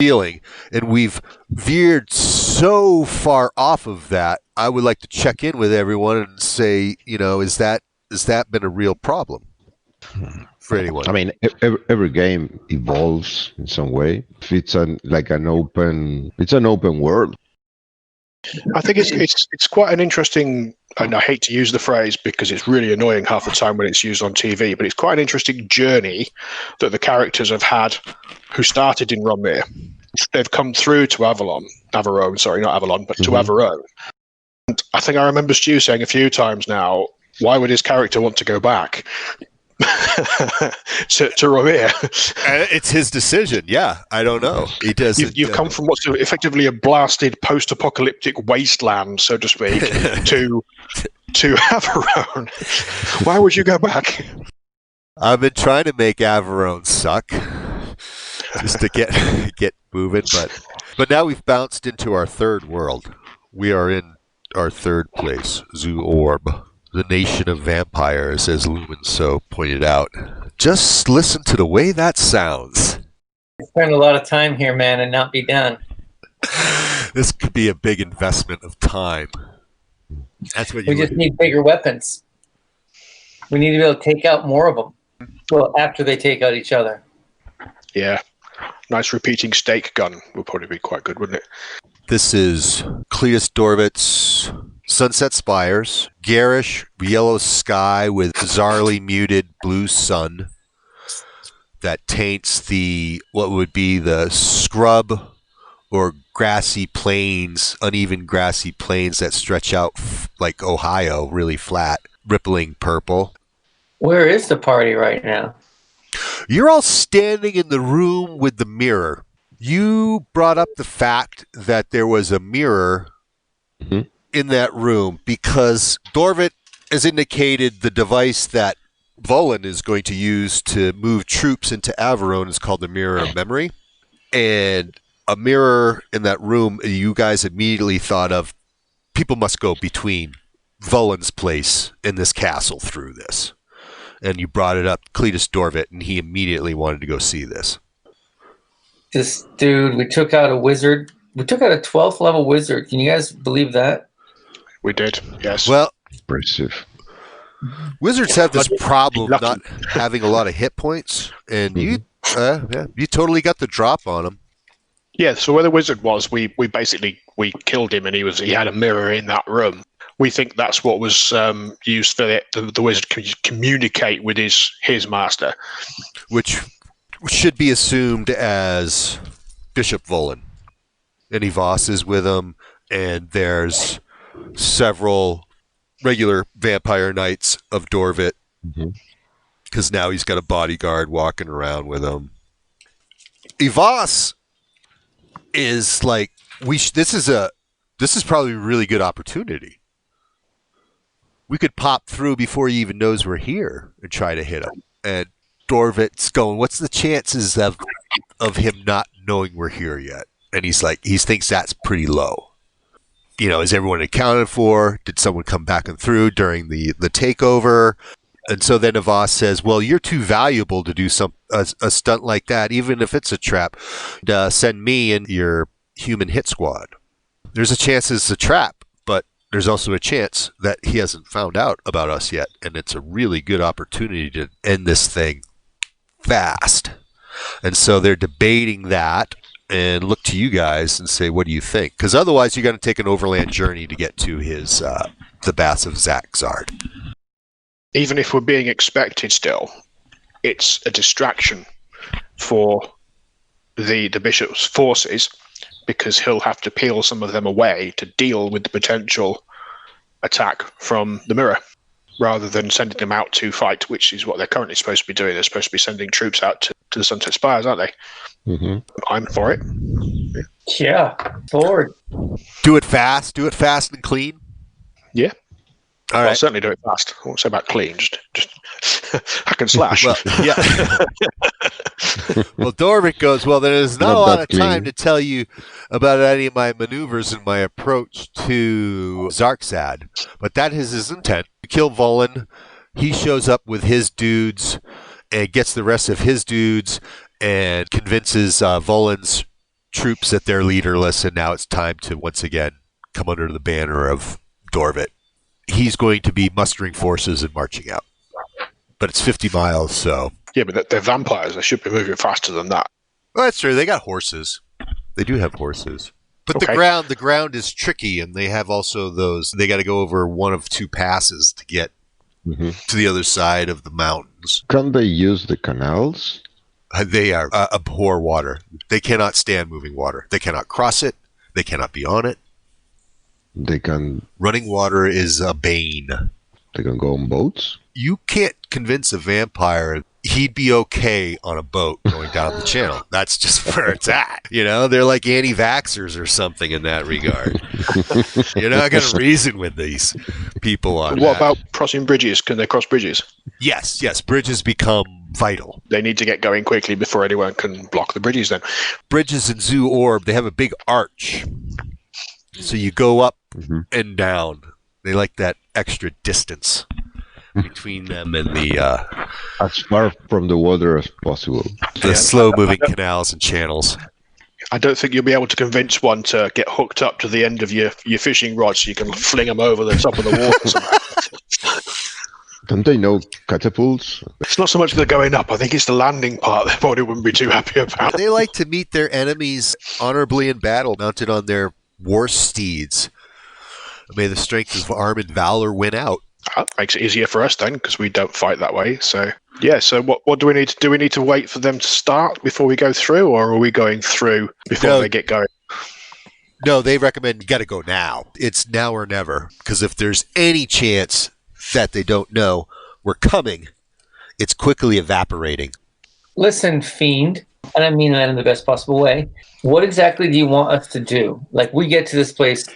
feeling, and we've veered so far off of that. I would like to check in with everyone and say, is that been a real problem for anyone? I mean, every game evolves in some way. If it's an open world. I think it's quite an interesting, and I hate to use the phrase because it's really annoying half the time when it's used on TV, but it's quite an interesting journey that the characters have had who started in Rom'Myr. They've come through to Averone, sorry, not Avalon, but to Averone. And I think I remember Stu saying a few times now, why would his character want to go back to Rom'Myr? It's his decision. Yeah, I don't know. He does. You've come from what's effectively a blasted post-apocalyptic wasteland, so to speak, to Averone. Why would you go back? I've been trying to make Averone suck, just to get moving, but now we've bounced into our third world. We are in our third place, Zoo Orb. The nation of vampires, as Lumen so pointed out. Just listen to the way that sounds. Spend a lot of time here, man, and not be done. This could be a big investment of time. That's what we just need bigger weapons. We need to be able to take out more of them. Well, after they take out each other. Yeah. Nice repeating stake gun would probably be quite good, wouldn't it? This is Cletus Dorvit's Sunset Spires, garish yellow sky with bizarrely muted blue sun that taints what would be the scrub or grassy plains, uneven grassy plains that stretch out like Ohio, really flat, rippling purple. Where is the party right now? You're all standing in the room with the mirror. You brought up the fact that there was a mirror in that room because Dorvit has indicated the device that Volan is going to use to move troops into Averone is called the Mirror of Memory. And a mirror in that room, you guys immediately thought of people must go between Volan's place and this castle through this. And you brought it up, Cletus Dorvit, and he immediately wanted to go see this. This dude, we took out a wizard. We took out a 12th level wizard. Can you guys believe that? We did, yes. Well, impressive. Wizards have this problem of not having a lot of hit points, and you totally got the drop on him. Yeah, so where the wizard was, we killed him, and he had a mirror in that room. We think that's what was used for the wizard to communicate with his master, which should be assumed as Bishop Volan. And Voss is with him, and there's several regular vampire knights of Dorvit, because now he's got a bodyguard walking around with him. Voss is like, this is probably a really good opportunity. We could pop through before he even knows we're here and try to hit him. And Dorvit's going, what's the chances of him not knowing we're here yet? And he's like, he thinks that's pretty low. Is everyone accounted for? Did someone come back and through during the takeover? And so then Voss says, well, you're too valuable to do a stunt like that, even if it's a trap. Send me and your human hit squad. There's a chance it's a trap, but there's also a chance that he hasn't found out about us yet. And it's a really good opportunity to end this thing fast. And so they're debating that and look to you guys and say, what do you think? Because otherwise you're going to take an overland journey to get to his the Baths of Zaxard. Even if we're being expected still, it's a distraction for the bishop's forces, because he'll have to peel some of them away to deal with the potential attack from the mirror, rather than sending them out to fight, which is what they're currently supposed to be doing. They're supposed to be sending troops out to the Sunset Spires, aren't they? I'm for it. Yeah, forward. Do it fast and clean. Yeah. All right. I'll certainly do it fast. I won't say about clean, just hack and slash. Well, yeah. Well, Dorvik goes, well, there's not a lot of time to tell you about any of my maneuvers and my approach to Zarksad, but that is his intent. To kill Volan. He shows up with his dudes and gets the rest of his dudes and convinces Volan's troops that they're leaderless, and now it's time to once again come under the banner of Dorvit. He's going to be mustering forces and marching out. But it's 50 miles, so... Yeah, but they're vampires. They should be moving faster than that. Well, that's true. They got horses. They do have horses. But Okay. the ground is tricky, and they have also those... They got to go over one of two passes to get to the other side of the mountains. Can they use the canals? They are abhor water. They cannot stand moving water. They cannot cross it. They cannot be on it. They can Running water is a bane. go on boats? You can't convince a vampire he'd be okay on a boat going down the channel. That's just where it's at. You know, they're like anti-vaxxers or something in that regard. You're not going to reason with these people on What that. about crossing bridges? Can they cross bridges? Yes. Bridges become vital. They need to get going quickly before anyone can block the bridges then. Bridges in Zoo Orb, they have a big arch. So you go up and down. They like that extra distance between them and the As far from the water as possible. slow-moving canals and channels. I don't think you'll be able to convince one to get hooked up to the end of your fishing rod so you can fling them over the top of the water. Don't they know catapults? It's not so much the going up. I think it's the landing part they probably wouldn't be too happy about. They like to meet their enemies honorably in battle, mounted on their war steeds. May the strength of arm and valor win out. That makes it easier for us then, because we don't fight that way. So yeah. So what do we need to do? We need to wait for them to start before we go through, or are we going through before No. they get going? No, they recommend you got to go now. It's now or never, because if there's any chance that they don't know we're coming, it's quickly evaporating. Listen, fiend, and I mean that in the best possible way. What exactly do you want us to do? Like, we get to this place,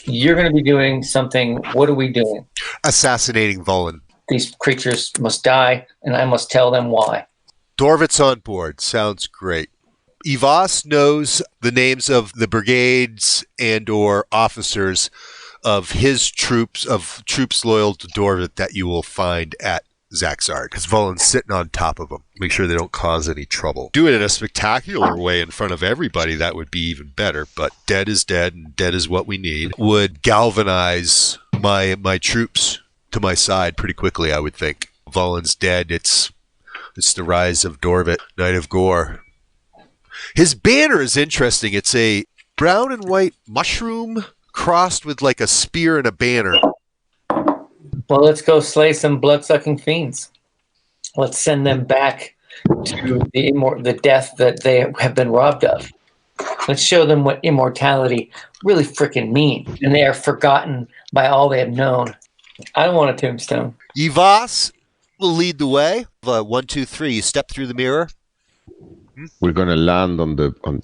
you're going to be doing something. What are we doing? Assassinating Vulin. These creatures must die, and I must tell them why. Dorvit's on board. Sounds great. Ivas knows the names of the brigades and or officers of his troops, of troops loyal to Dorvit that you will find at Zaxard, because Volan's sitting on top of them. Make sure they don't cause any trouble. Do it in a spectacular way in front of everybody. That would be even better, but dead is dead, and dead is what we need. Would galvanize my troops to my side pretty quickly, I would think. Volan's dead. It's the rise of Dorvit, Knight of Gore. His banner is interesting. It's a brown and white mushroom crossed with like a spear and a banner. Well, let's go slay some blood-sucking fiends. Let's send them back to the death that they have been robbed of. Let's show them what immortality really freaking means, and they are forgotten by all they have known. I don't want a tombstone. Ivas will lead the way. 1, 2, 3. You step through the mirror. We're gonna land on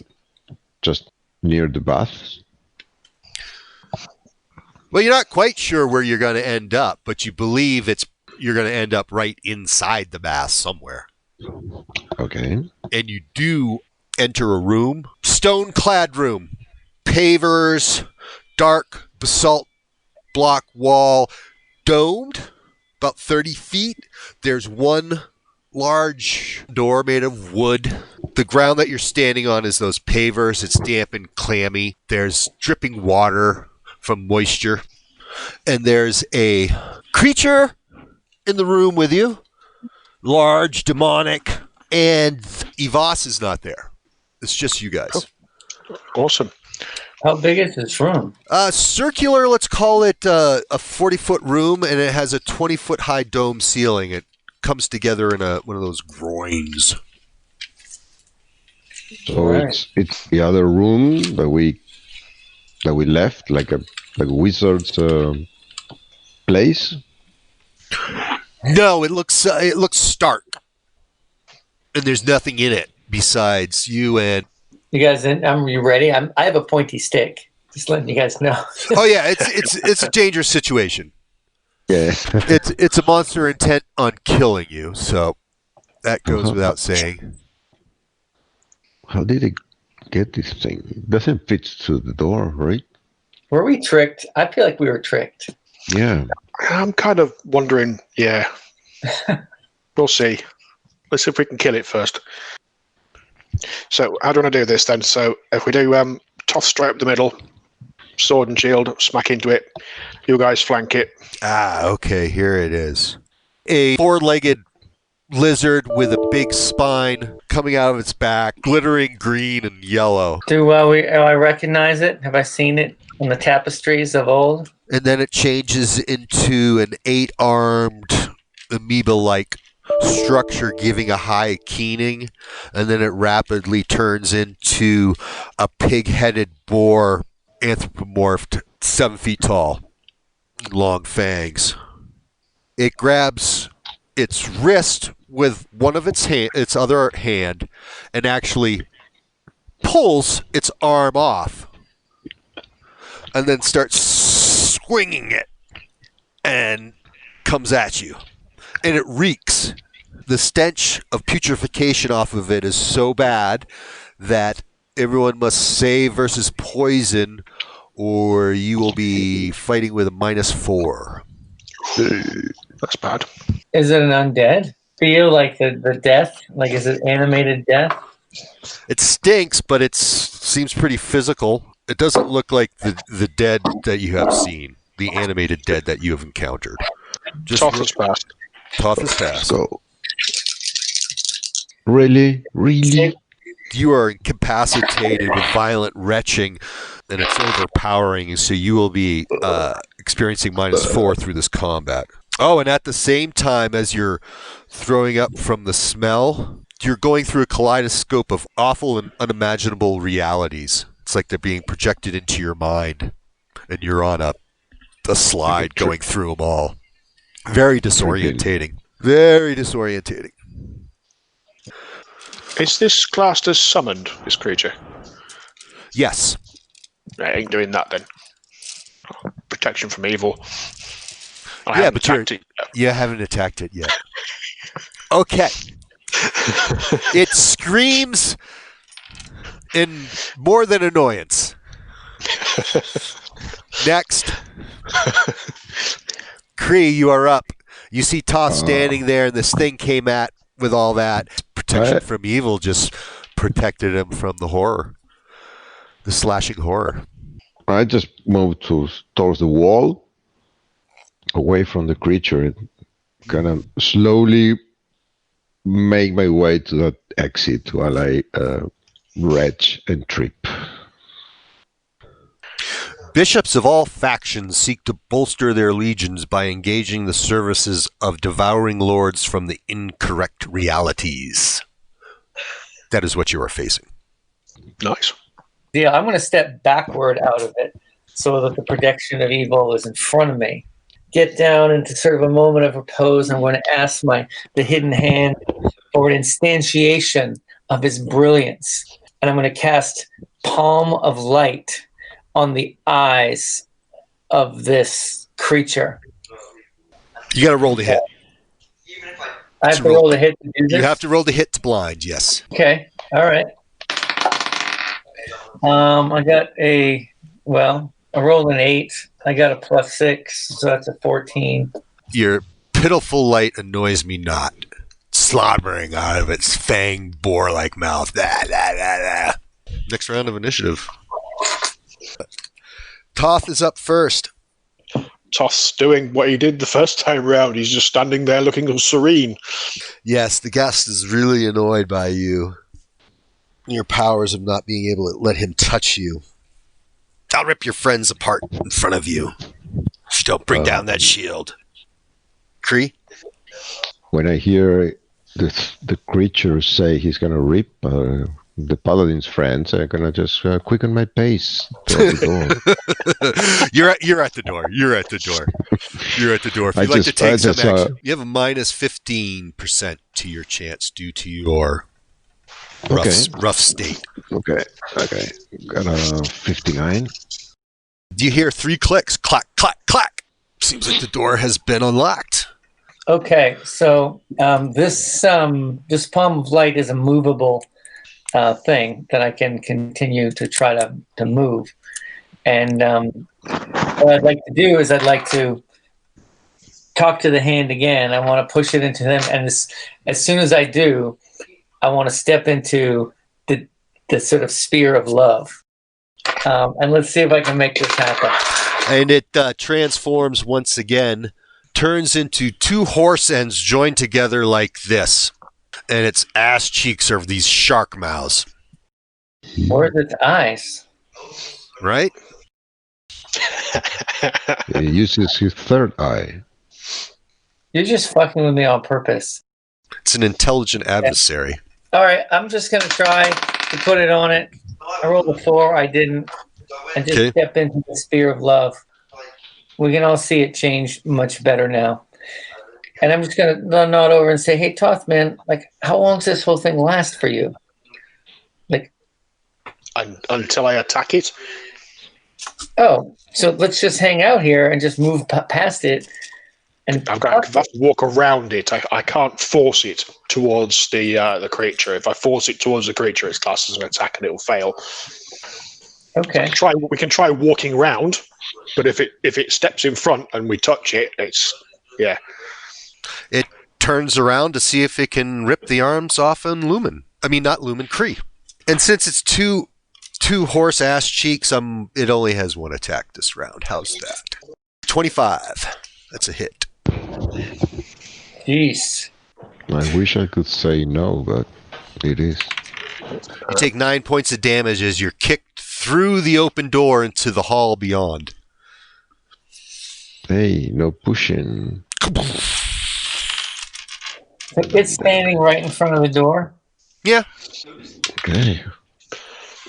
just near the baths. Well, you're not quite sure where you're going to end up, but you believe you're going to end up right inside the bath somewhere. Okay. And you do enter a room, stone-clad room, pavers, dark basalt block wall, domed, about 30 feet. There's one large door made of wood. The ground that you're standing on is those pavers. It's damp and clammy. There's dripping water from moisture. And there's a creature in the room with you. Large, demonic. And Ivas is not there. It's just you guys. Awesome. How big is this room? Circular, let's call it a 40-foot room, and it has a 20-foot high dome ceiling. It comes together in one of those groins. So Right. it's the other room that we left, like a wizard's place. No, it looks stark, and there's nothing in it besides you and. You guys, are you ready? I have a pointy stick. Just letting you guys know. Oh yeah, it's a dangerous situation. Yeah. It's a monster intent on killing you, so that goes without saying. How did it get this thing? It doesn't fit to the door, right? Were we tricked? I feel like we were tricked. Yeah. I'm kind of wondering, yeah. We'll see. Let's see if we can kill it first. So how do you want to do this then? So if we do toss straight up the middle, sword and shield, smack into it. You guys flank it. Okay, here it is. A four-legged lizard with a big spine coming out of its back, glittering green and yellow. Do I recognize it? Have I seen it on the tapestries of old? And then it changes into an 8-armed amoeba-like structure, giving a high keening, and then it rapidly turns into a pig-headed boar, anthropomorphed, 7 feet tall, long fangs. It grabs its wrist with one of its other hand, and actually pulls its arm off, and then starts swinging it, and comes at you. And it reeks. The stench of putrefaction off of it is so bad that everyone must save versus poison, or you will be fighting with a -4. That's bad. Is it an undead? Feel like the death? Like, is it animated death? It stinks, but it seems pretty physical. It doesn't look like the dead that you have seen, the animated dead that you have encountered. Just Toss is fast. Toth is fast. So, really? You are incapacitated with violent retching, and it's overpowering, so you will be experiencing -4 through this combat. Oh, and at the same time as you're throwing up from the smell, you're going through a kaleidoscope of awful and unimaginable realities. It's like they're being projected into your mind, and you're on a slide going through them all. Very disorientating. Very disorientating. Is this classed as summoned, this creature? Yes. I ain't doing that then. Protection from evil. Yeah, but you haven't attacked it yet. Okay. It screams in more than annoyance. Next. Kree, you are up. You see Toss standing there, and this thing came at with all that. Protection from evil just protected him from the horror. The slashing horror. I just moved towards the wall, away from the creature, and kind of slowly make my way to that exit while I retch and trip. Bishops of all factions seek to bolster their legions by engaging the services of devouring lords from the incorrect realities. That is what you are facing. Nice. Yeah, I'm going to step backward out of it so that the protection of evil is in front of me. Get down into sort of a moment of repose. I'm going to ask the hidden hand for an instantiation of his brilliance. And I'm going to cast Palm of Light on the eyes of this creature. You got to roll to hit. I have to roll to hit to do this? You have to roll to hit to blind, yes. Okay, all right. I got I rolled an 8. I got a +6, so that's a 14. Your pitiful light annoys me not. Slobbering out of its fang boar-like mouth. Next round of initiative. Toth is up first. Toss doing what he did the first time round. He's just standing there looking all serene. Yes, the guest is really annoyed by you. Your powers of not being able to let him touch you. I'll rip your friends apart in front of you. Just don't bring down that shield. Kree? When I hear the creature say he's going to rip the paladin's friends, I'm going to just quicken my pace toward the door. You're at the door. You're at the door. You're at the door. If you'd like to take some action, you have a -15% to your chance due to your rough state. Okay. Got a 59. You hear 3 clicks. Clack, clack, clack. Seems like the door has been unlocked. Okay, so this Palm of Light is a movable thing that I can continue to try to move. And what I'd like to do is I'd like to talk to the hand again. I want to push it into them. And as soon as I do, I want to step into the the sort of spear of love. And let's see if I can make this happen. And it transforms once again, turns into two horse ends joined together like this. And its ass cheeks are these shark mouths. Or is its eyes? Right? He uses his third eye. You're just fucking with me on purpose. It's an intelligent adversary. All right, I'm just going to try to put it on it. I rolled a 4. I didn't. And just step into the spear of love. We can all see it change much better now. And I'm just going to nod over and say, hey, Toth, man, like, how long does this whole thing last for you? Like, until I attack it. Oh, so let's just hang out here and just move past it. And I've got to walk around it. I can't force it towards the creature. If I force it towards the creature, it's classed as an attack and it will fail. Okay. We can try walking around, but if it steps in front and we touch it, yeah. It turns around to see if it can rip the arms off on Lumen. I mean, not Lumen, Kree. And since it's two horse ass cheeks, it only has one attack this round. How's that? 25. That's a hit. Jeez. I wish I could say no, but it is. You take 9 points of damage as you're kicked through the open door into the hall beyond. Hey, no pushing. It's standing right in front of the door. Yeah. Okay.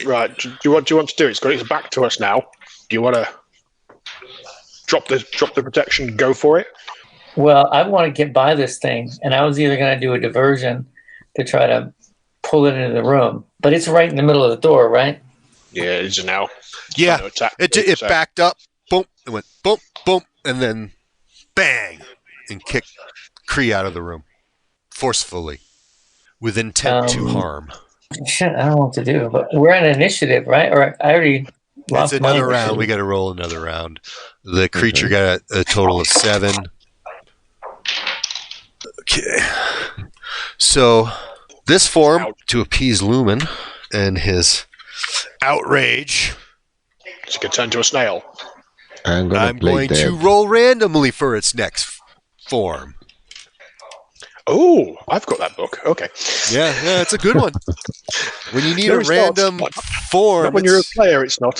Right. Do you want to do it? It's got its back to us now. Do you want to drop the protection? Go for it. Well, I want to get by this thing, and I was either going to do a diversion to try to pull it into the room, but it's right in the middle of the door, right? Yeah, it is now. Yeah. It backed up. Boom. It went boom, boom, and then bang, and kicked Kree out of the room forcefully, with intent to harm. Shit, I don't know what to do, but we're in initiative, right? Or I already lost It's another my round. We got to roll another round. The creature got a total of 7. Okay. So this form, to appease Lumen and his outrage, it's going to turn to a snail. I'm going to roll randomly for its next form. Oh, I've got that book. Okay. Yeah, it's a good one. When you need a random form. Not when you're a player, it's not.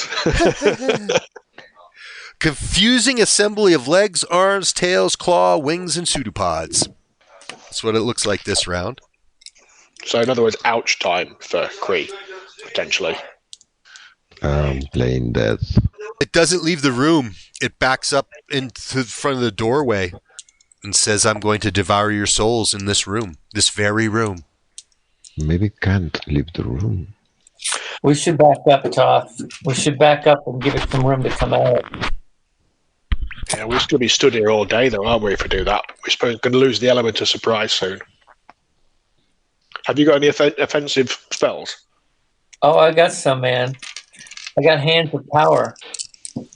Confusing assembly of legs, arms, tails, claw, wings, and pseudopods. That's what it looks like this round. So, in other words, ouch time for Kree, potentially. Playing dead. It doesn't leave the room. It backs up into the front of the doorway and says, I'm going to devour your souls in this room, this very room. Maybe it can't leave the room. We should back up, Toth. We should back up and give it some room to come out. Yeah, we're going to be stood here all day, though, aren't we, if we do that? We're going to lose the element of surprise soon. Have you got any offensive spells? Oh, I got some, man. I got Hands of Power.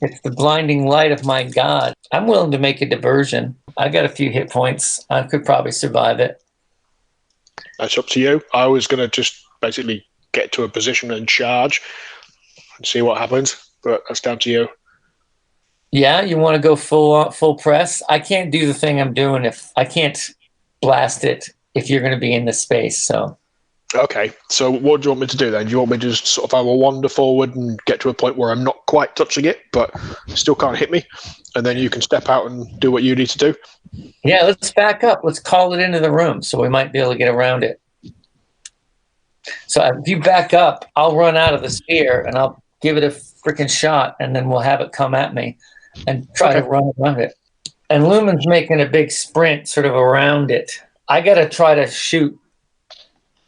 It's the blinding light of my god. I'm willing to make a diversion. I got a few hit points. I could probably survive it. That's up to you. I was going to just basically get to a position and charge and see what happens, but that's down to you. Yeah, you want to go full press? I can't do the thing I'm doing if I can't blast it if you're going to be in this space. So. Okay, so what do you want me to do then? Do you want me to just sort of have a wander forward and get to a point where I'm not quite touching it, but still can't hit me? And then you can step out and do what you need to do? Yeah, let's back up. Let's call it into the room so we might be able to get around it. So if you back up, I'll run out of the sphere and I'll give it a freaking shot, and then we'll have it come at me and try to run around it. And Lumen's making a big sprint sort of around it. I got to try to shoot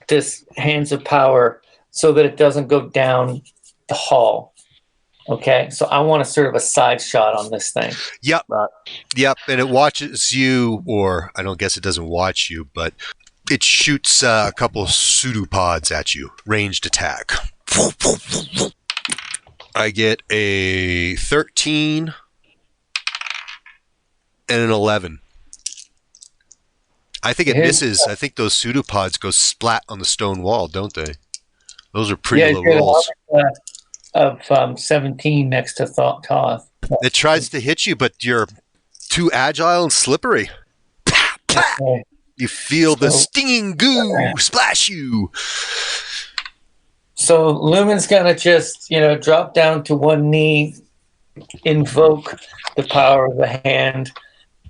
this Hands of Power so that it doesn't go down the hall. Okay, so I want a sort of a side shot on this thing. Yep. Yep, and it watches you, or I don't guess it doesn't watch you, but it shoots a couple of pseudopods at you. Ranged attack. I get a 13 and an 11. I think it misses. I think those pseudopods go splat on the stone wall, don't they? Those are pretty low you got rolls. of 17 next to Toth. It tries to hit you, but you're too agile and slippery. Okay. You feel the So- stinging goo splash you. So Lumen's gonna just, drop down to one knee, invoke the power of the hand,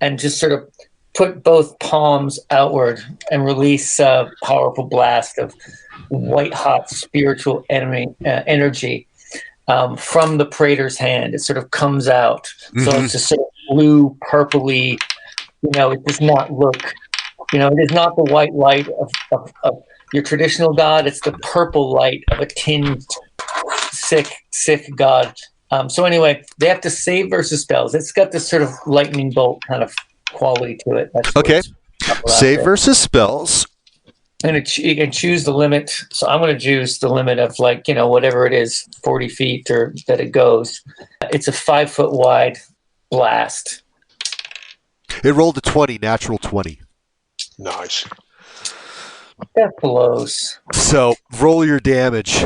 and just sort of put both palms outward and release a powerful blast of white hot spiritual energy from the praetor's hand. It sort of comes out. So it's a sort of blue, purpley, it does not look, it is not the white light of your traditional god. It's the purple light of a tinged, sick god. So anyway, they have to save versus spells. It's got this sort of lightning bolt kind of quality to it. That's what Okay. it's about Save there. versus spells. And you can choose the limit. So I'm going to choose the limit of whatever it is, 40 feet or that it goes. It's a 5 foot wide blast. It rolled a 20, natural 20. Nice. That blows. So roll your damage.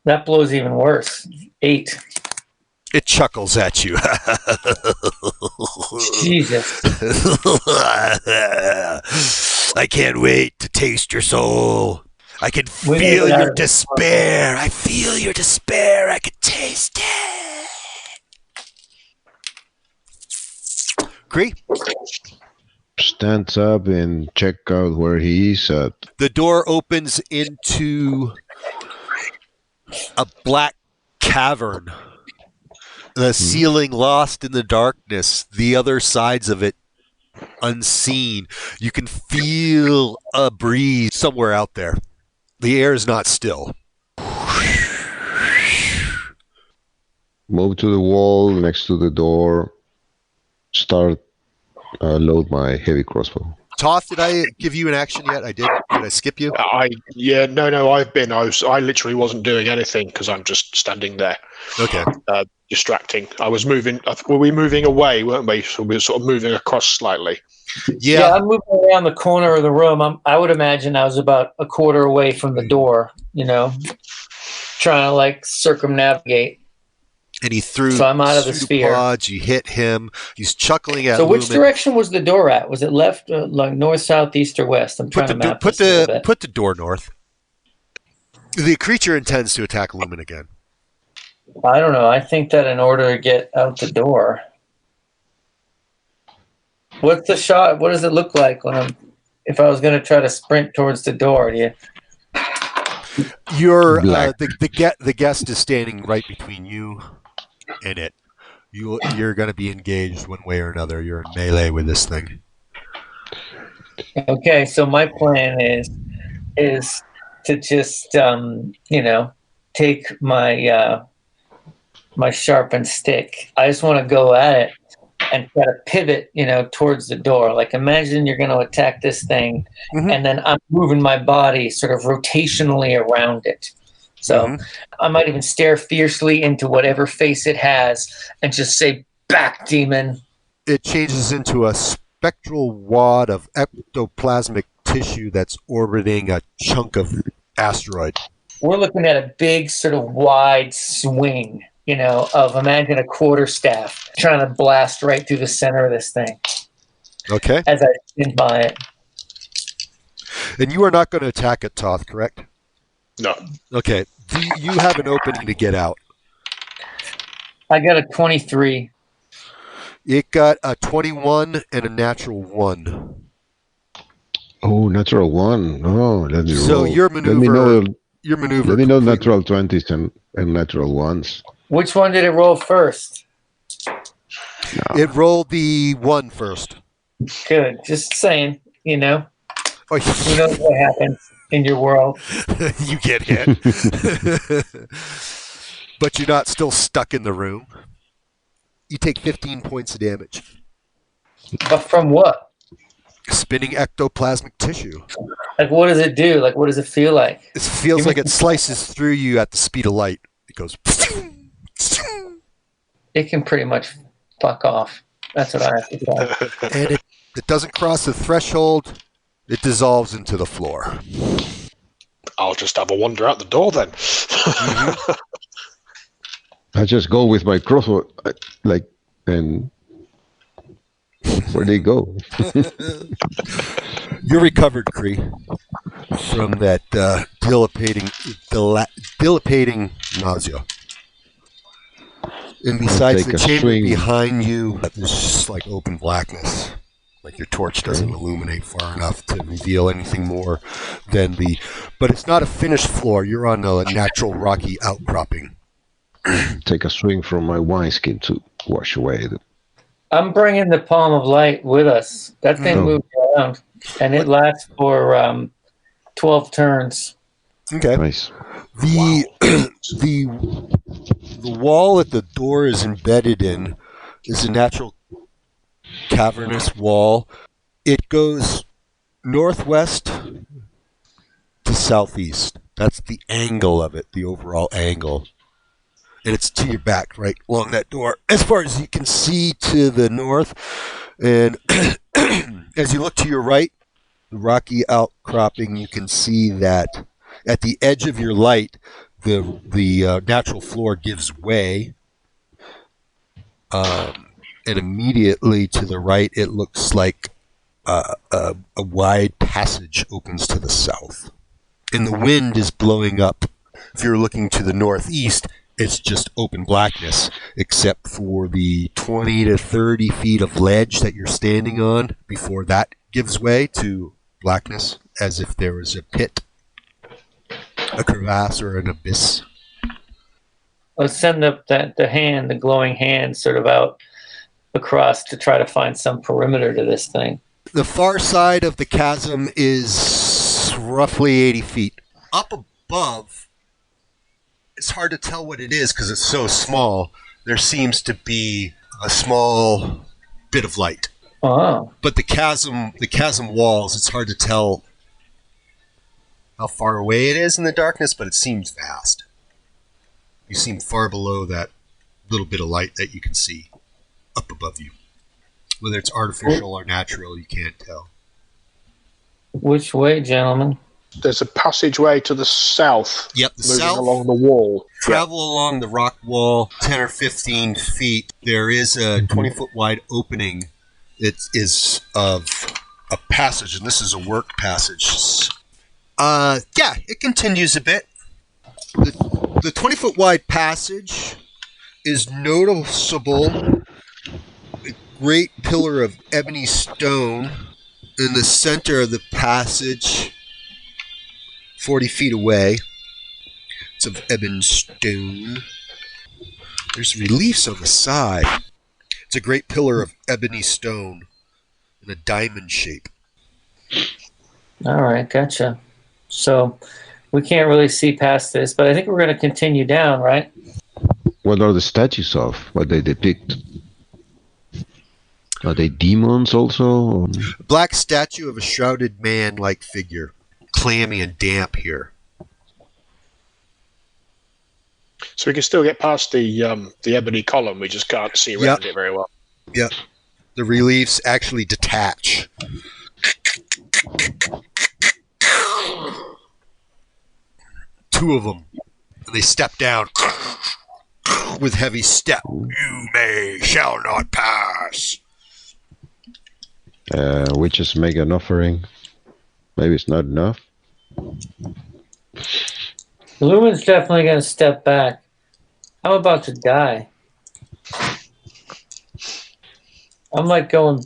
That blows even worse. 8. It chuckles at you. Jesus. I can't wait to taste your soul. I can We gotta feel get out your of this. despair. I feel your despair. I can taste it. Cree? Stands up and check out where he is at. The door opens into a black cavern. The ceiling lost in the darkness. The other sides of it unseen. You can feel a breeze somewhere out there. The air is not still. Move to the wall next to the door. Start load my heavy crossbow. Toth, did I give you an action yet? I did. Did I skip you? No. I literally wasn't doing anything because I'm just standing there, Okay. distracting. I was moving. Were we moving away, weren't we? So we were sort of moving across slightly. Yeah. I'm moving around the corner of the room. I would imagine I was about a quarter away from the door, trying to circumnavigate. And he threw So I'm out of the sphere. pseudopods. You hit him. He's chuckling at So which Lumen. direction was the door at? Was it left, north, south, east, or west? I'm trying to map Put this a little bit. put the door north. The creature intends to attack Lumen again. I don't know. I think that in order to get out the door, what's the shot? What does it look like if I was going to try to sprint towards the door? You're Black. the guest is standing right between you and it. You're going to be engaged one way or another. You're in melee with this thing. Okay, so my plan is to just take my my sharpened stick. I just want to go at it and try to pivot, towards the door. Like imagine you're going to attack this thing, and then I'm moving my body sort of rotationally around it. So I might even stare fiercely into whatever face it has and just say, "Back, demon." It changes into a spectral wad of ectoplasmic tissue that's orbiting a chunk of asteroid. We're looking at a big sort of wide swing, of imagine a quarterstaff trying to blast right through the center of this thing Okay. as I spin by it. And you are not going to attack it, Toth, correct? No. Okay. You have an opening to get out. I got a 23. It got a 21 and a natural 1. Oh, natural 1. Oh, let me So roll. your Let me maneuver- know. Your maneuver. Let me know completely- natural 20s and natural 1s. Which one did it roll first? It rolled the 1 first. Good. Just saying, Oh, who knows what happens in your world. you get hit. But you're not still stuck in the room. You take 15 points of damage. But from what? Spinning ectoplasmic tissue. Like, what does it do? Like, what does it feel like? It feels like it slices through you at the speed of light. It goes. It can pretty much fuck off. That's what I have to say. And it doesn't cross the threshold It dissolves into the floor. I'll just have a wander out the door then. I just go with my crossbow, and where they go? You're recovered, Cree, from that dilapating nausea. And besides Take the a chamber swing. behind you, there's just like open blackness. Like your torch doesn't illuminate far enough to reveal anything more than the... But it's not a finished floor. You're on a natural rocky outcropping. Take a swing from my wineskin to wash away the... I'm bringing the palm of light with us. That thing moves around, and it lasts for 12 turns. Okay. Nice. The wall that the door is embedded in is a natural cavernous wall. It goes northwest to southeast. That's the angle of it, the overall angle. And it's to your back, right along that door, as far as you can see to the north. And as you look to your right, the rocky outcropping, you can see that at the edge of your light, the natural floor gives way. And immediately to the right, it looks like a wide passage opens to the south. And the wind is blowing up. If you're looking to the northeast, it's just open blackness, except for the 20 to 30 feet of ledge that you're standing on before that gives way to blackness, as if there was a pit, a crevasse, or an abyss. Let's send the glowing hand, sort of out across to try to find some perimeter to this thing. The far side of the chasm is roughly 80 feet. Up above, it's hard to tell what it is because it's so small. There seems to be a small bit of light. Oh. But the chasm walls, it's hard to tell how far away it is in the darkness, but it seems vast. You seem far below that little bit of light that you can see up above you. Whether it's artificial or natural, you can't tell. Which way, gentlemen? There's a passageway to the south. Yep, the moving south. along the wall. Travel along the rock wall 10 or 15 feet. There is a 20-foot wide opening. It is of a passage, and this is a work passage. Yeah, it continues a bit. The 20-foot wide passage is noticeable. A great pillar of ebony stone in the center of the passage, 40 feet away. It's of ebony stone. There's reliefs on the side. It's a great pillar of ebony stone in a diamond shape. All right, gotcha. So we can't really see past this, but I think we're going to continue down, right? What are the statues of? What they depict? Are they demons also? A black statue of a shrouded man-like figure. Clammy and damp here. So we can still get past the ebony column. We just can't see around it very well. Yep. The reliefs actually detach. Two of them. And they step down with heavy step. You shall not pass. We just make an offering. Maybe it's not enough. Lumen's definitely going to step back. I'm about to die. I'm like going,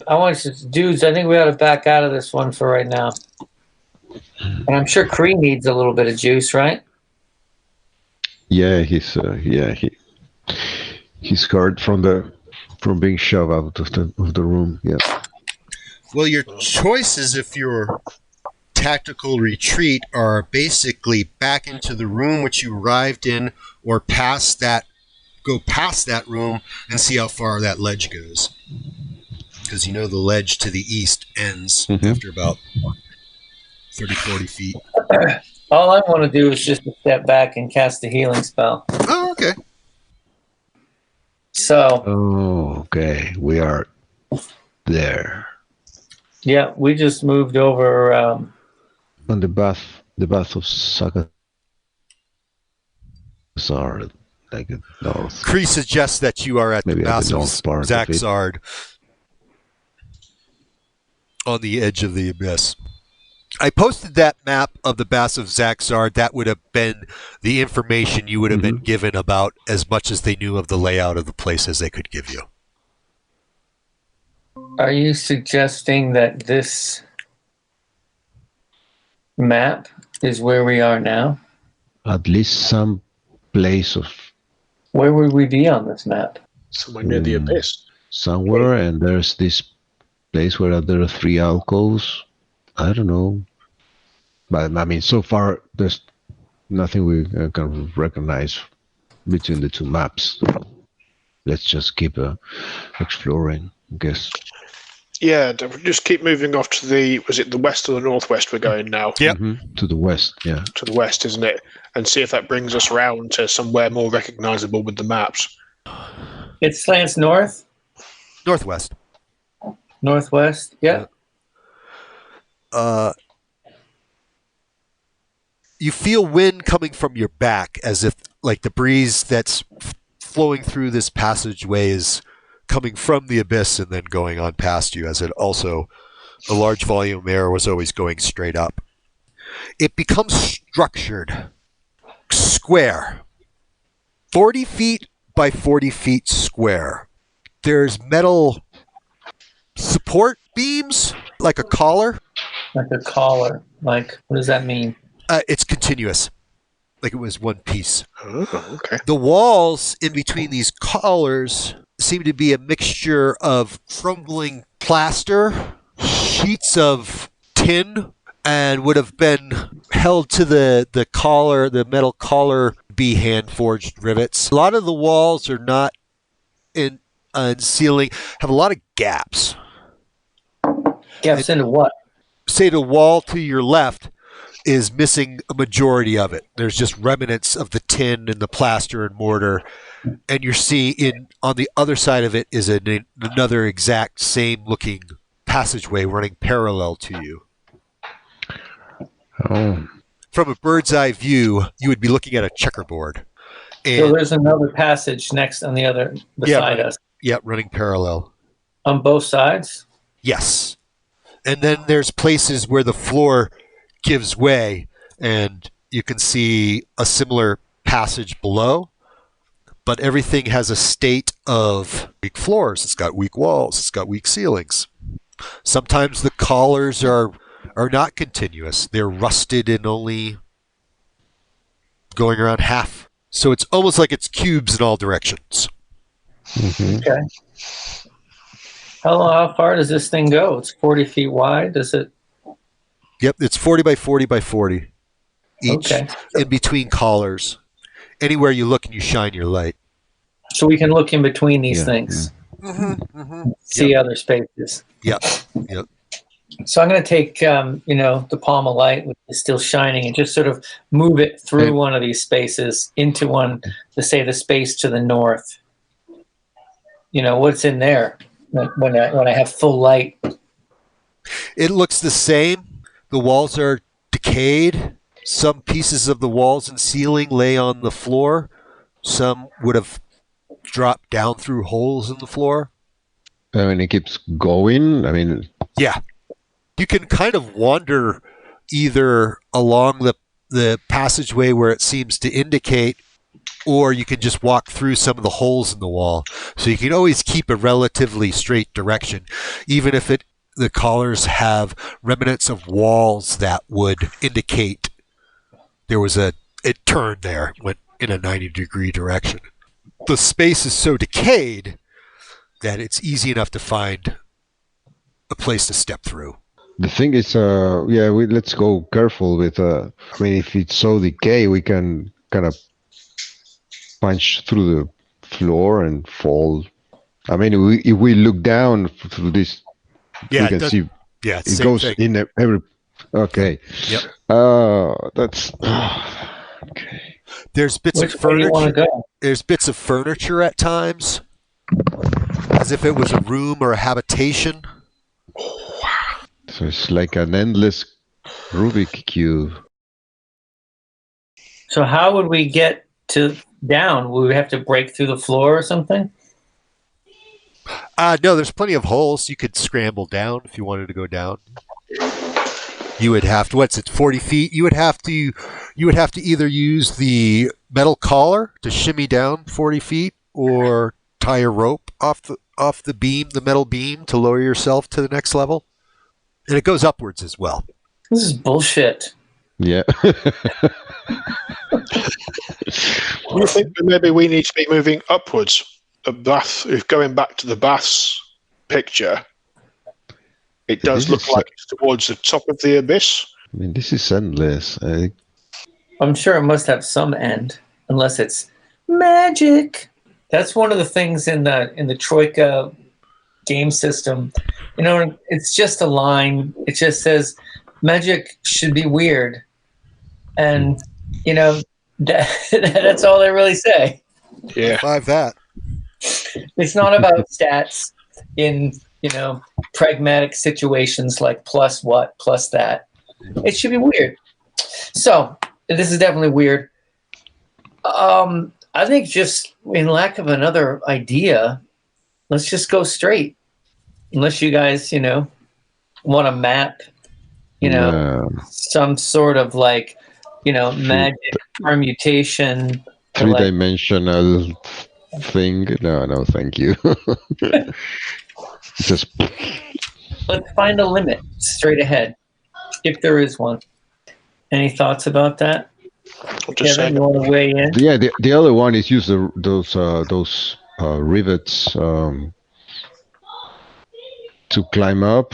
dudes, I think we ought to back out of this one for right now. And I'm sure Kree needs a little bit of juice, right? Yeah, he's scarred from being shoved out of the room. Yeah. Well, your choices, if you're tactical retreat, are basically back into the room which you arrived in, or go past that room and see how far that ledge goes. Because you know the ledge to the east ends after about 30, 40 feet. All I want to do is just step back and cast a healing spell. Oh, okay. So. Oh, okay. We are there. Yeah, we just moved over. On the bath of Sakazar, like north. Kree suggests that you are at Maybe the at the massive north part of it. Zaxard on the edge of the abyss. I posted that map of the Bass of Zaxard. That would have been the information you would have been given about as much as they knew of the layout of the place as they could give you. Are you suggesting that this map is where we are now? At least some place of Where would we be on this map? Somewhere near the abyss. somewhere, and there's this place where there are 3 alcoves. I don't know, but I mean, so far there's nothing we can recognize between the 2 maps. Let's just keep exploring, I guess. Yeah, just keep moving off to the, was it the west or the northwest we're going now? Yep. To the west, yeah. To the west, isn't it? And see if that brings us around to somewhere more recognizable with the maps. It slants north, Northwest. northwest. Yeah. You feel wind coming from your back, as if like the breeze that's flowing through this passageway is coming from the abyss and then going on past you, as it also, a large volume of air was always going straight up. It becomes structured, square, 40 feet by 40 feet square. There's metal support beams, like a collar. Like a collar. Like, what does that mean? It's continuous, like it was one piece. Oh, okay. The walls in between these collars seem to be a mixture of crumbling plaster, sheets of tin, and would have been held to the collar, the metal collar, be hand-forged rivets. A lot of the walls are not in ceiling, have a lot of gaps. Gaps into what? Say the wall to your left is missing a majority of it. There's just remnants of the tin and the plaster and mortar, and you're seeing on the other side of it is another exact same looking passageway running parallel to you. Oh, From a bird's eye view, you would be looking at a checkerboard. So And there's another passage next on the other beside us. yeah, running parallel. On both sides? Yes. And then there's places where the floor gives way, and you can see a similar passage below, but everything has a state of weak floors. It's got weak walls. It's got weak ceilings. Sometimes the collars are not continuous. They're rusted and only going around half. So it's almost like it's cubes in all directions. Okay. How far does this thing go? It's 40 feet wide. Does it? Yep, it's 40 by 40 by 40 each, Okay. in between collars. Anywhere you look and you shine your light. So we can look in between these Yeah, things, see other spaces. Yep, yep. So I'm going to take, the palm of light, which is still shining, and just sort of move it through Okay. one of these spaces into one, to say the space to the north. What's in there when I have full light? It looks the same. The walls are decayed. Some pieces of the walls and ceiling lay on the floor. Some would have dropped down through holes in the floor. I mean, it keeps going. I mean, Yeah. You can kind of wander either along the passageway where it seems to indicate, or you can just walk through some of the holes in the wall. So you can always keep a relatively straight direction, even if the collars have remnants of walls that would indicate there was it turned there, went in a 90-degree direction. The space is so decayed that it's easy enough to find a place to step through. the thing is, let's go careful with. I mean, if it's so decay, we can kind of punch through the floor and fall. I mean, if we look down through this, Yeah, we can see yeah, it same goes thing. in every. Okay. Yep. That's okay. There's bits Which of way do you want to furniture. go? There's bits of furniture at times, as if it was a room or a habitation. So it's like an endless Rubik cube. So how would we get to down? Would we have to break through the floor or something? No, there's plenty of holes. You could scramble down if you wanted to go down. You would have to. What's it? 40 feet. You would have to either use the metal collar to shimmy down 40 feet, or tie a rope off the beam, the metal beam, to lower yourself to the next level. And it goes upwards as well. This is bullshit. Yeah. Do you think that maybe we need to be moving upwards? A bath. If going back to the baths picture, it does This look is- like it's towards the top of the abyss. I mean, this is endless. I'm sure it must have some end, unless it's magic. That's one of the things in the Troika game system. You know, it's just a line. It just says magic should be weird, and you know that's all they really say. Yeah. 5 that. It's not about stats in pragmatic situations like plus what, plus that. It should be weird. So this is definitely weird. I think just in lack of another idea, let's just go straight. Unless you guys, want a map, some sort of like, magic permutation. Three-dimensional thing. No, thank you. Just Let's find a limit straight ahead, if there is one. Any thoughts about that? I'm just Kevin, saying. you want to weigh in? yeah. The other one is use those rivets to climb up,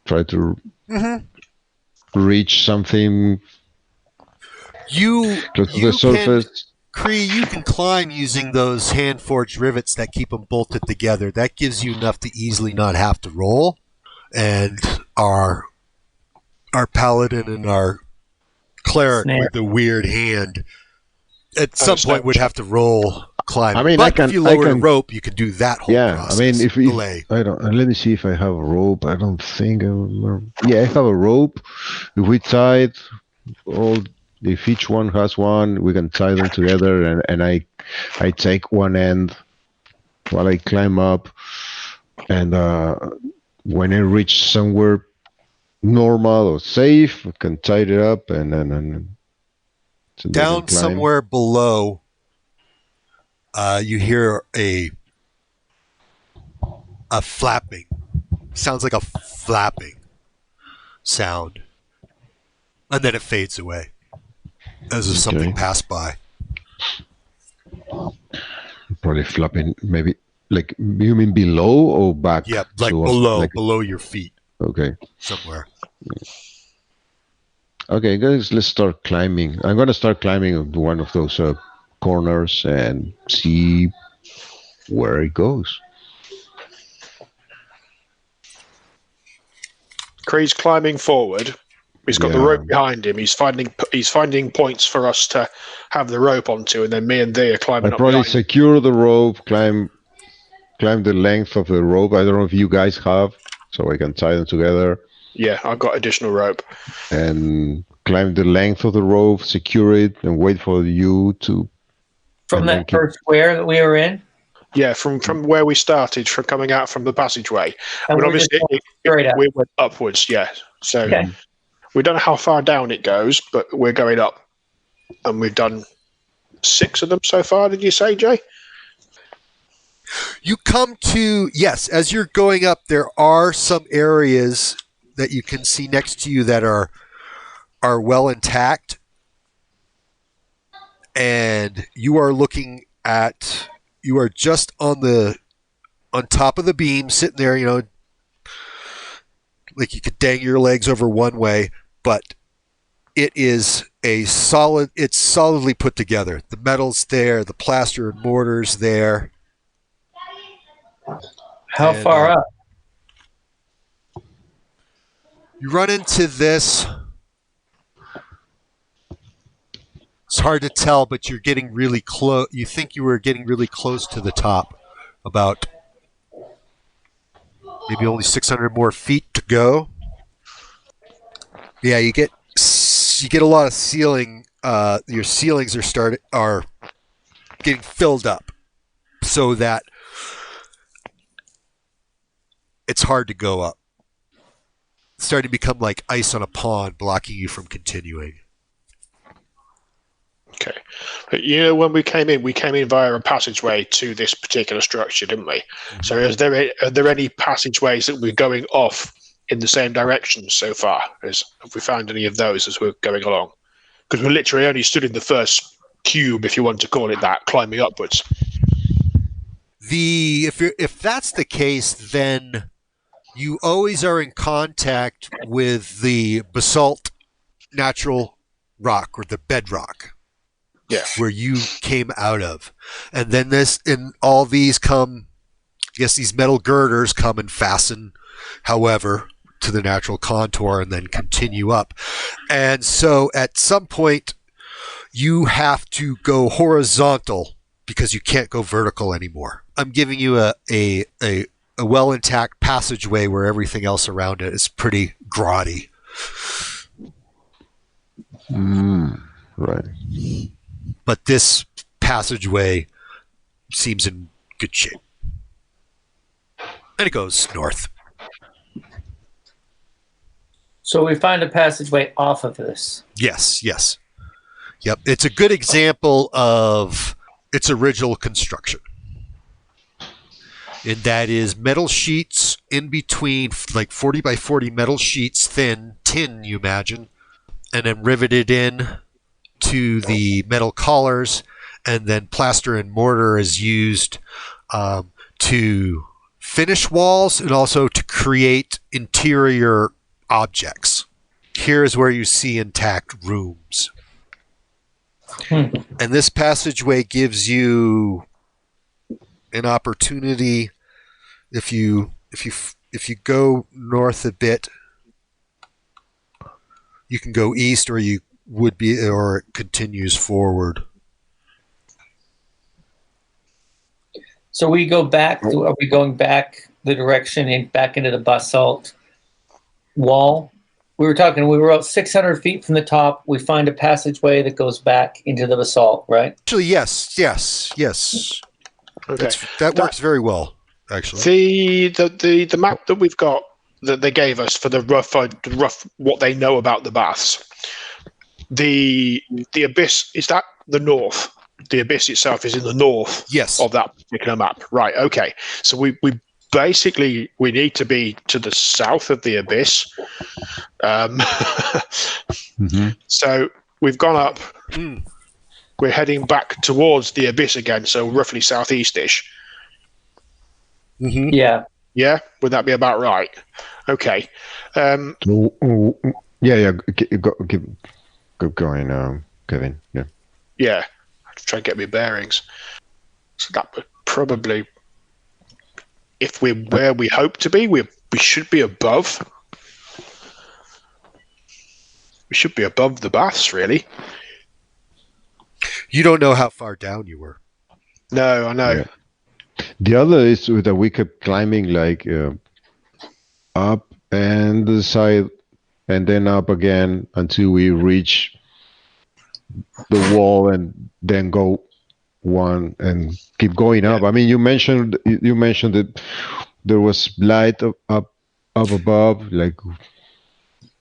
try to reach something You close to you the surface. Cree, you can climb using those hand-forged rivets that keep them bolted together. That gives you enough to easily not have to roll. And our paladin and our cleric Snare. with the weird hand at some Understand. point would have to roll climb. I mean, but if you lower the can- rope, you can do that whole Yeah, process. I mean, if delay. I don't, let me see if I have a rope. I don't think. Yeah, I have a rope. If we tie it, if each one has one, we can tie them together, and I take one end while I climb up, and when I reach somewhere normal or safe, I can tie it up, and then so they Down can climb. somewhere below, you hear a flapping. Sounds like a flapping sound. And then it fades away as if something Okay. passed by. Probably flapping, maybe. Like, you mean below or back? Yeah, like to us? below, Like- below your feet Okay. somewhere. Okay, guys, let's start climbing. I'm gonna start climbing one of those corners and see where it goes. Cree's climbing forward. He's got the Yeah. rope behind him. He's finding points for us to have the rope onto, and then me and Thea are I climbing up probably behind him. secure the rope, climb the length of the rope. I don't know if you guys have, so I can tie them together Yeah, I've got additional rope. and climb the length of the rope, secure it, and wait for you to. From And then that keep- first square that we were in? Yeah, from where we started, from coming out from the passageway. I And mean, we're just obviously, going straight up. we went upwards, yeah. So Okay. we don't know how far down it goes, but we're going up. And we've done 6 of them so far, did you say, Jay? You come to, yes, as you're going up, there are some areas that you can see next to you that are well intact. And you are looking at, you are just on top of the beam, sitting there, like you could dang your legs over one way, but it is it's solidly put together. The metal's there, the plaster and mortar's there. How And, far up? You run into this. It's hard to tell, but you're getting really close. You think you were getting really close to the top. About maybe only 600 more feet to go. Yeah, you get a lot of ceiling. Your ceilings are getting filled up, so that it's hard to go up. It's starting to become like ice on a pond, blocking you from continuing. Okay. But when we came in via a passageway to this particular structure, didn't we? Mm-hmm. So are there any passageways that we're going off in the same direction so far? Have we found any of those as we're going along? Because we're literally only stood in the first cube, if you want to call it that, climbing upwards. If that's the case, then you always are in contact with the basalt natural rock, or the bedrock. Yeah. Where you came out of. And then all these come, I guess these metal girders come and fasten, however, to the natural contour and then continue up. And so at some point, you have to go horizontal because you can't go vertical anymore. I'm giving you a well intact passageway where everything else around it is pretty grotty. Right. But this passageway seems in good shape. And it goes north. So we find a passageway off of this. Yes. Yep. It's a good example of its original construction. And that is metal sheets in between, like 40 by 40 metal sheets, tin, you imagine, and then riveted in to the metal collars, and then plaster and mortar is used to finish walls and also to create interior objects. Here's where you see intact rooms. And this passageway gives you an opportunity, if you go north a bit, you can go east, or it continues forward. So we go back. Are we going back the direction back into the basalt wall? We were about 600 feet from the top. We find a passageway that goes back into the basalt, right? Actually, yes. Okay. That works very well, actually. The map that we've got that they gave us for the rough what they know about the baths. The abyss, is that the north? The abyss itself is in the north, yes, of that particular map. Right, okay. So we basically need to be to the south of the abyss. So we've gone up. We're heading back towards the abyss again, so roughly southeast-ish. Mm-hmm. Yeah. Yeah? Would that be about right? Okay. Yeah. Go going, Kevin. Yeah. Yeah. I'll try and get my bearings. So that would probably, if we're where we hope to be, we should be above. We should be above the baths, really. You don't know how far down you were. No, I know. Yeah. The other is that we kept climbing up and the side, and then up again until we reach the wall, and then go one and keep going up. I mean, you mentioned that there was light up above, like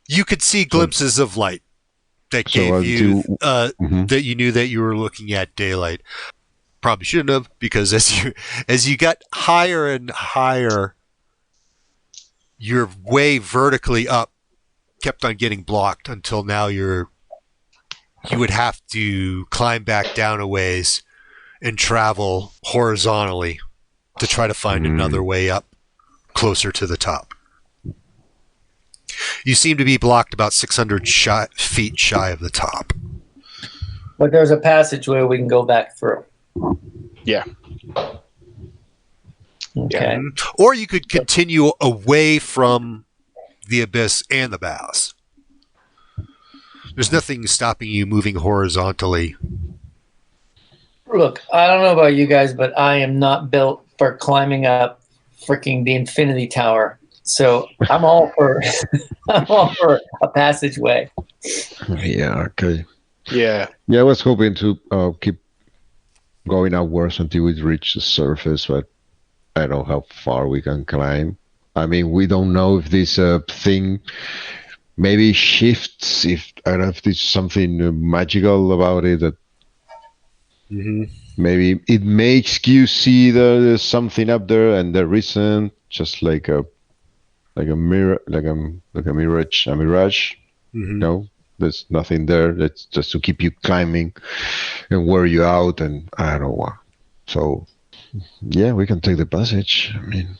you could see glimpses of light that gave you that you knew that you were looking at daylight. Probably shouldn't have, because as you got higher and higher, your way vertically up kept on getting blocked until now you would have to climb back down a ways and travel horizontally to try to find another way up closer to the top. You seem to be blocked about 600 feet shy of the top. But there's a passageway we can go back through. Yeah. Okay. Or you could continue away from the abyss and the baths. There's nothing stopping you moving horizontally. Look, I don't know about you guys, but I am not built for climbing up freaking the Infinity Tower So I'm all for I'm all for a passageway. Yeah, okay. Yeah. Yeah, I was hoping to keep going upwards until we reach the surface, but I don't know how far we can climb. I mean, we don't know if this thing maybe shifts, if I don't know if there's something magical about it that maybe it makes you see there's something up there and there isn't, just like a mirror, like a mirage. No, there's nothing there. That's just to keep you climbing and wear you out, and I don't know what. So yeah, we can take the passage. I mean,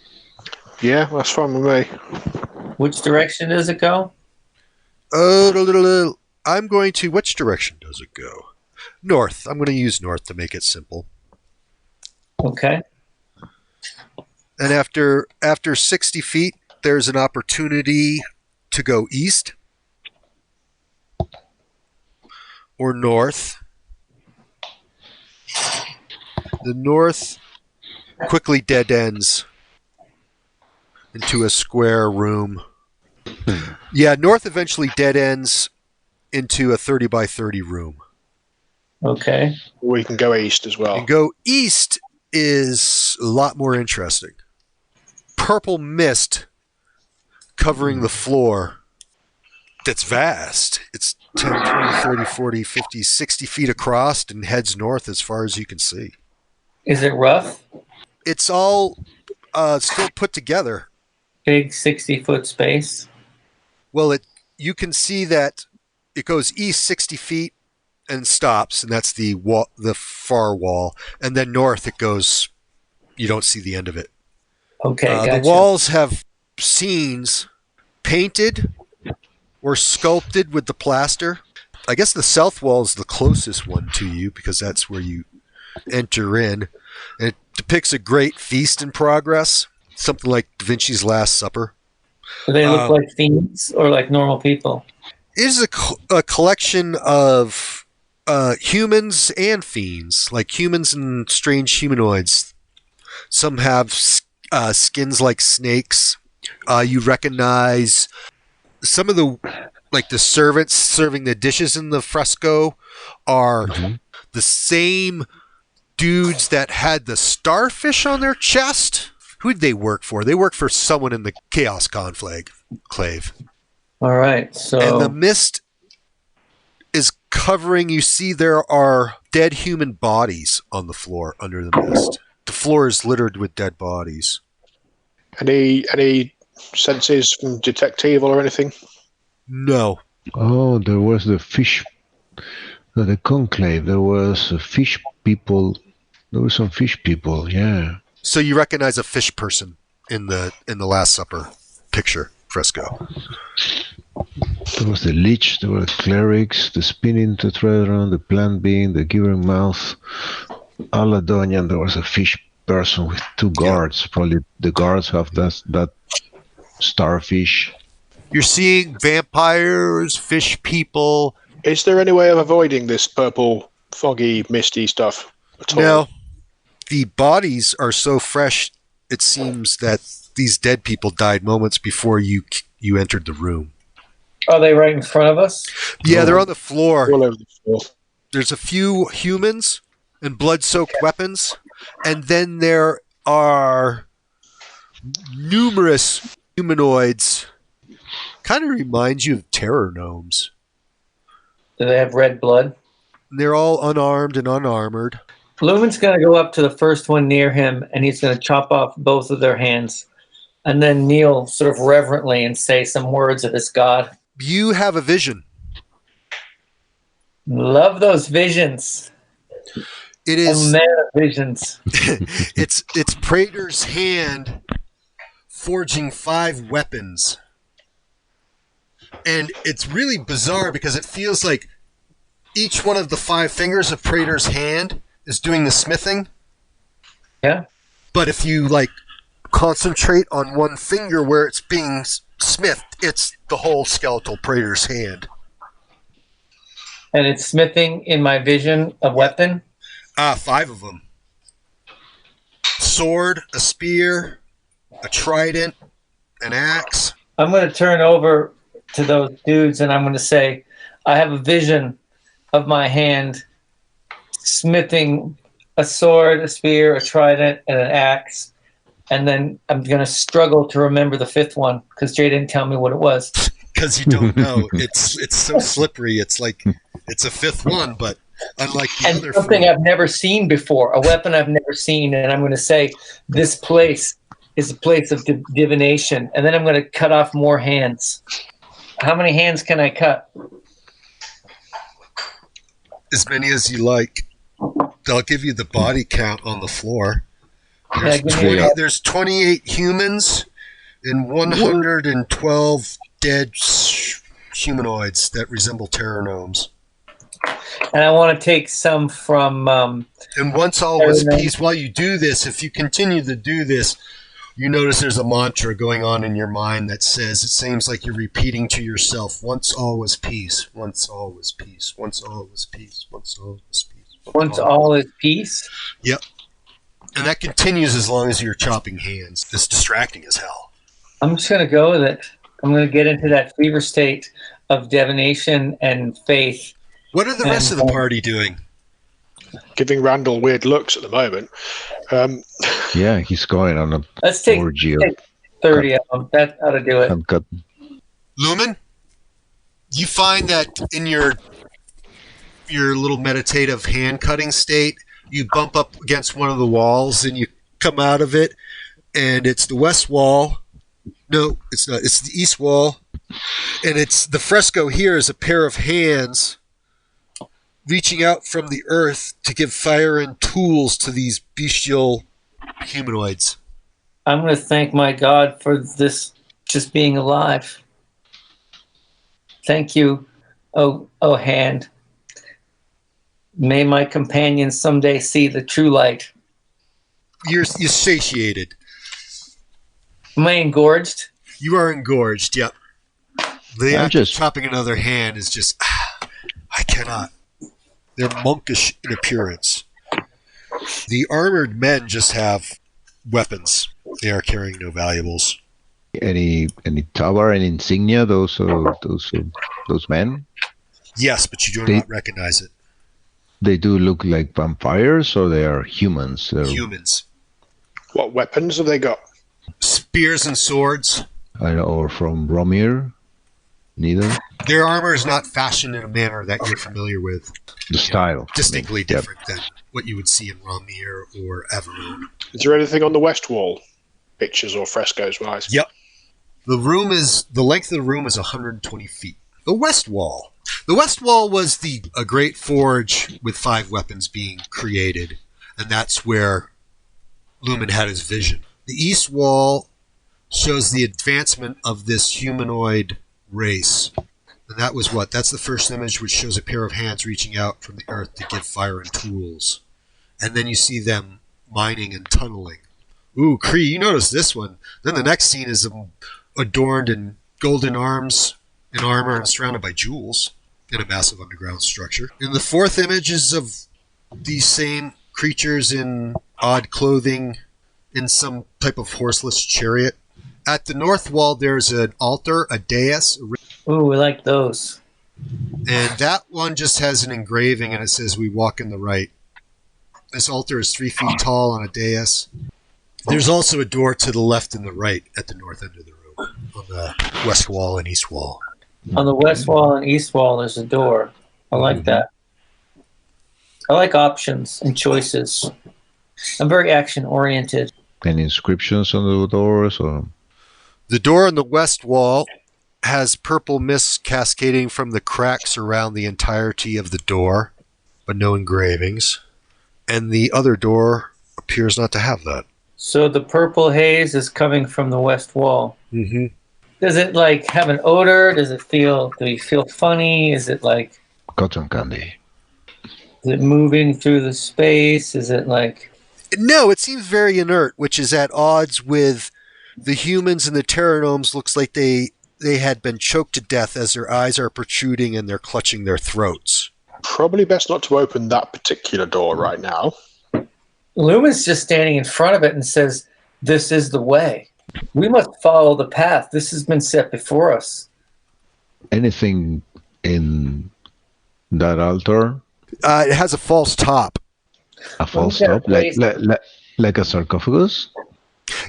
Yeah, that's fine with me. Which direction does it go? I'm going to. Which direction does it go? North. I'm going to use north to make it simple. Okay. And after 60 feet, there's an opportunity to go east or north. The north quickly dead ends into a square room. Yeah, north eventually dead ends into a 30 by 30 room. Okay. We can go east as well. And go east is a lot more interesting. Purple mist covering the floor that's vast. It's 10, 20, 30, 40, 50, 60 feet across and heads north as far as you can see. Is it rough? It's all still put together. Big 60-foot space? Well, you can see that it goes east 60 feet and stops, and that's the wall, the far wall. And then north it goes, you don't see the end of it. Okay, gotcha. The walls have scenes painted or sculpted with the plaster. I guess the south wall is the closest one to you because that's where you enter in. And it depicts a great feast in progress, something like Da Vinci's Last Supper. Do they look like fiends or like normal people? It is a collection of humans and fiends, like humans and strange humanoids. Some have skins like snakes. You recognize some of the servants serving the dishes in the fresco are the same dudes that had the starfish on their chest. Who'd they work for? They work for someone in the Chaos Conclave. All right, so... And the mist is covering... You see there are dead human bodies on the floor under the mist. The floor is littered with dead bodies. Any senses from detect evil or anything? No. oh, there was the fish, the conclave. There was fish people. There were some fish people. Yeah. So you recognize a fish person in the Last Supper picture fresco. There was the lich, there were the clerics, the spinning tetrahedron, the plant being, the giver mouth, Aladonia, and there was a fish person with two guards. Probably the guards have that starfish. You're seeing vampires, fish people. Is there any way of avoiding this purple, foggy, misty stuff at all? No. The bodies are so fresh, it seems that these dead people died moments before you entered the room. Are they right in front of us? Yeah, they're on the floor. All over the floor. There's a few humans and blood-soaked weapons, and then there are numerous humanoids. Kind of reminds you of terror gnomes. Do they have red blood? They're all unarmed and unarmored. Lumen's going to go up to the first one near him, and he's going to chop off both of their hands, and then kneel sort of reverently and say some words of his god. You have a vision. Love those visions. It is. A man of visions. It's Praetor's hand forging 5 weapons. And it's really bizarre because it feels like each one of the 5 fingers of Praetor's hand is doing the smithing. Yeah. But if you concentrate on one finger where it's being smithed, it's the whole skeletal Praetor's hand. And it's smithing in my vision a weapon? 5 of them. Sword, a spear, a trident, an axe. I'm going to turn over to those dudes and I'm going to say, I have a vision of my hand smithing a sword, a spear, a trident, and an axe. And then I'm going to struggle to remember the fifth one because Jay didn't tell me what it was. Because you don't know. It's so slippery. It's like it's a fifth one, but unlike the And other something four. I've never seen before, a weapon I've never seen. And I'm going to say, this place is a place of divination. And then I'm going to cut off more hands. How many hands can I cut? As many as you like. They'll give you the body count on the floor. There's, Yeah, give me there's 28 humans and 112 dead humanoids that resemble terranomes. And I want to take some from... And once all was peace, while you do this, if you continue to do this, you notice there's a mantra going on in your mind that says, it seems like you're repeating to yourself, once all was peace, once all was peace, once all was peace, once all was peace. Once all is peace? Yep. And that continues as long as you're chopping hands. It's distracting as hell. I'm just going to go with it. I'm going to get into that fever state of divination and faith. What are the rest of the party doing? Giving Randall weird looks at the moment. Yeah, he's going on a Let's take orgy. 30 of them. That ought to do it. I've got Lumen, you find that in your little meditative hand cutting state, you bump up against one of the walls and you come out of it, and it's the west wall. No, it's not. It's the east wall, and it's the fresco here is a pair of hands reaching out from the earth to give fire and tools to these bestial humanoids. I'm going to thank my God for this just being alive. Thank you, oh hand. May my companions someday see the true light. You're satiated. Am I engorged? You are engorged, yep. The I'm act just- of chopping another hand is just, I cannot. They're monkish in appearance. The armored men just have weapons. They are carrying no valuables. any tower and insignia. Those men. Yes, but you do They- not recognize it. They do look like vampires, or they are humans. Humans. What weapons have they got? Spears and swords. Or from Rom'Myr. Neither. Their armor is not fashioned in a manner that you're familiar with. The style. Distinctly Yep. different than what you would see in Rom'Myr or Everone. Is there anything on the west wall, pictures or frescoes wise? Yep. The length of the room is 120 feet. The west wall. The west wall was a great forge with 5 weapons being created, and that's where Lumen had his vision. The east wall shows the advancement of this humanoid race. And that was what? That's the first image, which shows a pair of hands reaching out from the earth to give fire and tools. And then you see them mining and tunneling. Ooh, Kree, you notice this one. Then the next scene is adorned in golden arms and armor and surrounded by jewels in a massive underground structure. And the fourth image is of these same creatures in odd clothing in some type of horseless chariot. At the north wall, there's an altar, a dais, Ooh, we like those. and that one just has an engraving, and it says, "We walk in the right." This altar is 3 feet tall on a dais. There's also a door to the left and the right at the north end of the room, on the west wall and east wall. On the west wall and east wall, there's a door. I like that. I like options and choices. I'm very action-oriented. Any inscriptions on the doors? Or The door on the west wall has purple mist cascading from the cracks around the entirety of the door, but no engravings. And the other door appears not to have that. So the purple haze is coming from the west wall. Mm-hmm. Does it like have an odor? Do you feel funny? Is it like, cotton candy. is it moving through the space? Is it like, No, it seems very inert, which is at odds with the humans and the terranomes. Looks like they had been choked to death as their eyes are protruding and they're clutching their throats. Probably best not to open that particular door right now. Lumen's just standing in front of it and says, "This is the way." We must follow the path. This has been set before us. Anything in that altar? It has a false top. A false Well, top? Like a sarcophagus?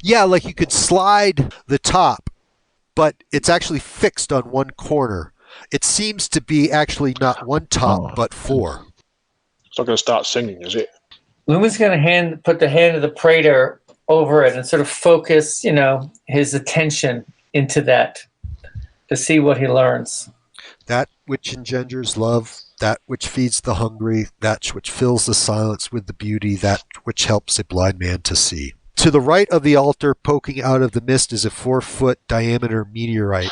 Yeah, like you could slide the top, but it's actually fixed on one corner. It seems to be actually not one top, but four. It's not going to start singing, is it? Lumen's going to put the hand of the praetor over it and sort of focus, his attention into that to see what he learns. That which engenders love, that which feeds the hungry, that which fills the silence with the beauty, that which helps a blind man to see. To the right of the altar, poking out of the mist, is a 4-foot diameter meteorite.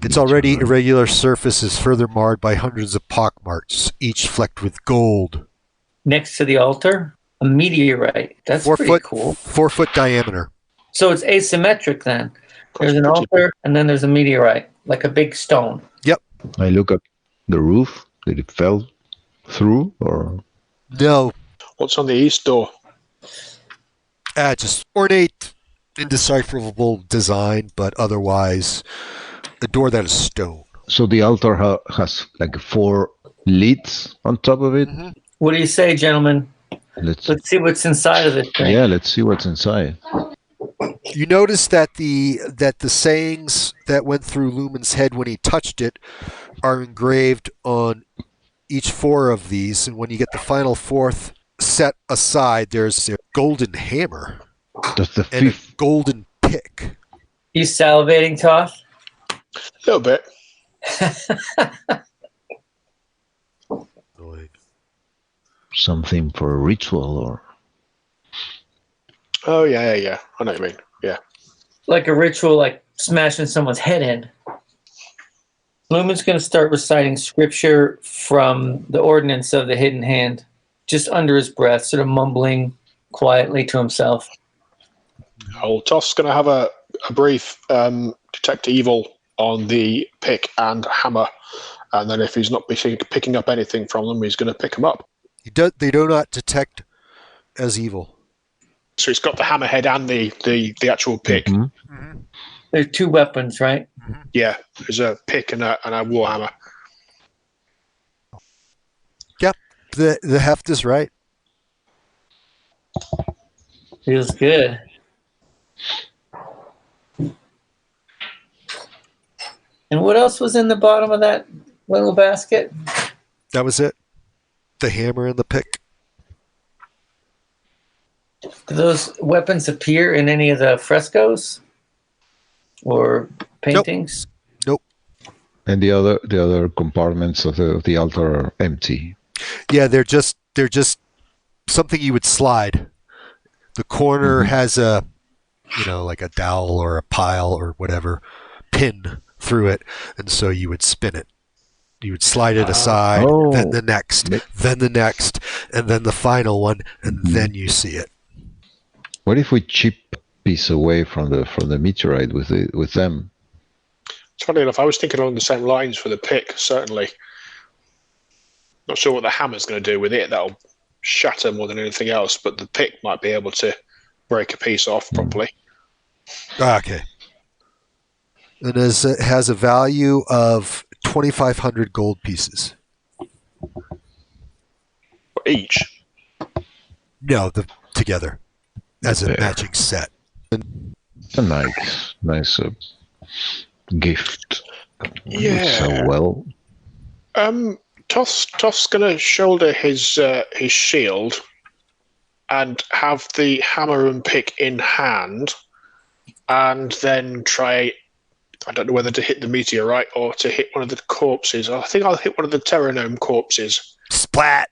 Its already irregular surface is further marred by hundreds of pockmarks, each flecked with gold. Next to the altar, a meteorite. That's pretty cool. 4-foot diameter. So it's asymmetric then. There's an altar, and then there's a meteorite, like a big stone. Yep. I look at the roof. Did it fell through or? No. What's on the east door? Just ornate, indecipherable design, but otherwise a door that is stone. So the altar has like 4 lids on top of it. Mm-hmm. What do you say, gentlemen? Let's see what's inside of this thing. Yeah, let's see what's inside. You notice that the sayings that went through Lumen's head when he touched it are engraved on each 4 of these, and when you get the final 4th set aside, there's a golden hammer and a golden pick. You salivating, Toth? A little bit. Something for a ritual or? Oh, yeah. I know what you mean. Yeah. Like a ritual, like smashing someone's head in. Lumen's going to start reciting scripture from the ordinance of the hidden hand, just under his breath, sort of mumbling quietly to himself. Old Toff's going to have a brief detect evil on the pick and hammer, and then if he's not picking up anything from them, he's going to pick them up. They do not detect as evil. So he's got the hammerhead and the actual pick. Mm-hmm. Mm-hmm. There's 2 weapons, right? Mm-hmm. Yeah, there's a pick and a warhammer. Yep, the heft is right. Feels good. And what else was in the bottom of that little basket? That was it. The hammer and the pick. Do those weapons appear in any of the frescoes or paintings? Nope. And the other compartments of the altar are empty. Yeah, they're just something you would slide. The corner has a, like a dowel or a pile or whatever, pin through it, and so you would spin it. You would slide it aside, then the next, then the next, and then the final one, and then you see it. What if we chip a piece away from the meteorite with them? Funny enough, I was thinking along the same lines for the pick, certainly. Not sure what the hammer's going to do with it. That'll shatter more than anything else, but the pick might be able to break a piece off properly. Okay. It has a value of 2,500 gold pieces. Each? No, Together as a matching set. A nice gift. Yeah. So well. Toff's going to shoulder his shield and have the hammer and pick in hand, and then try. I don't know whether to hit the meteorite or to hit one of the corpses. I think I'll hit one of the Terranome corpses. Splat!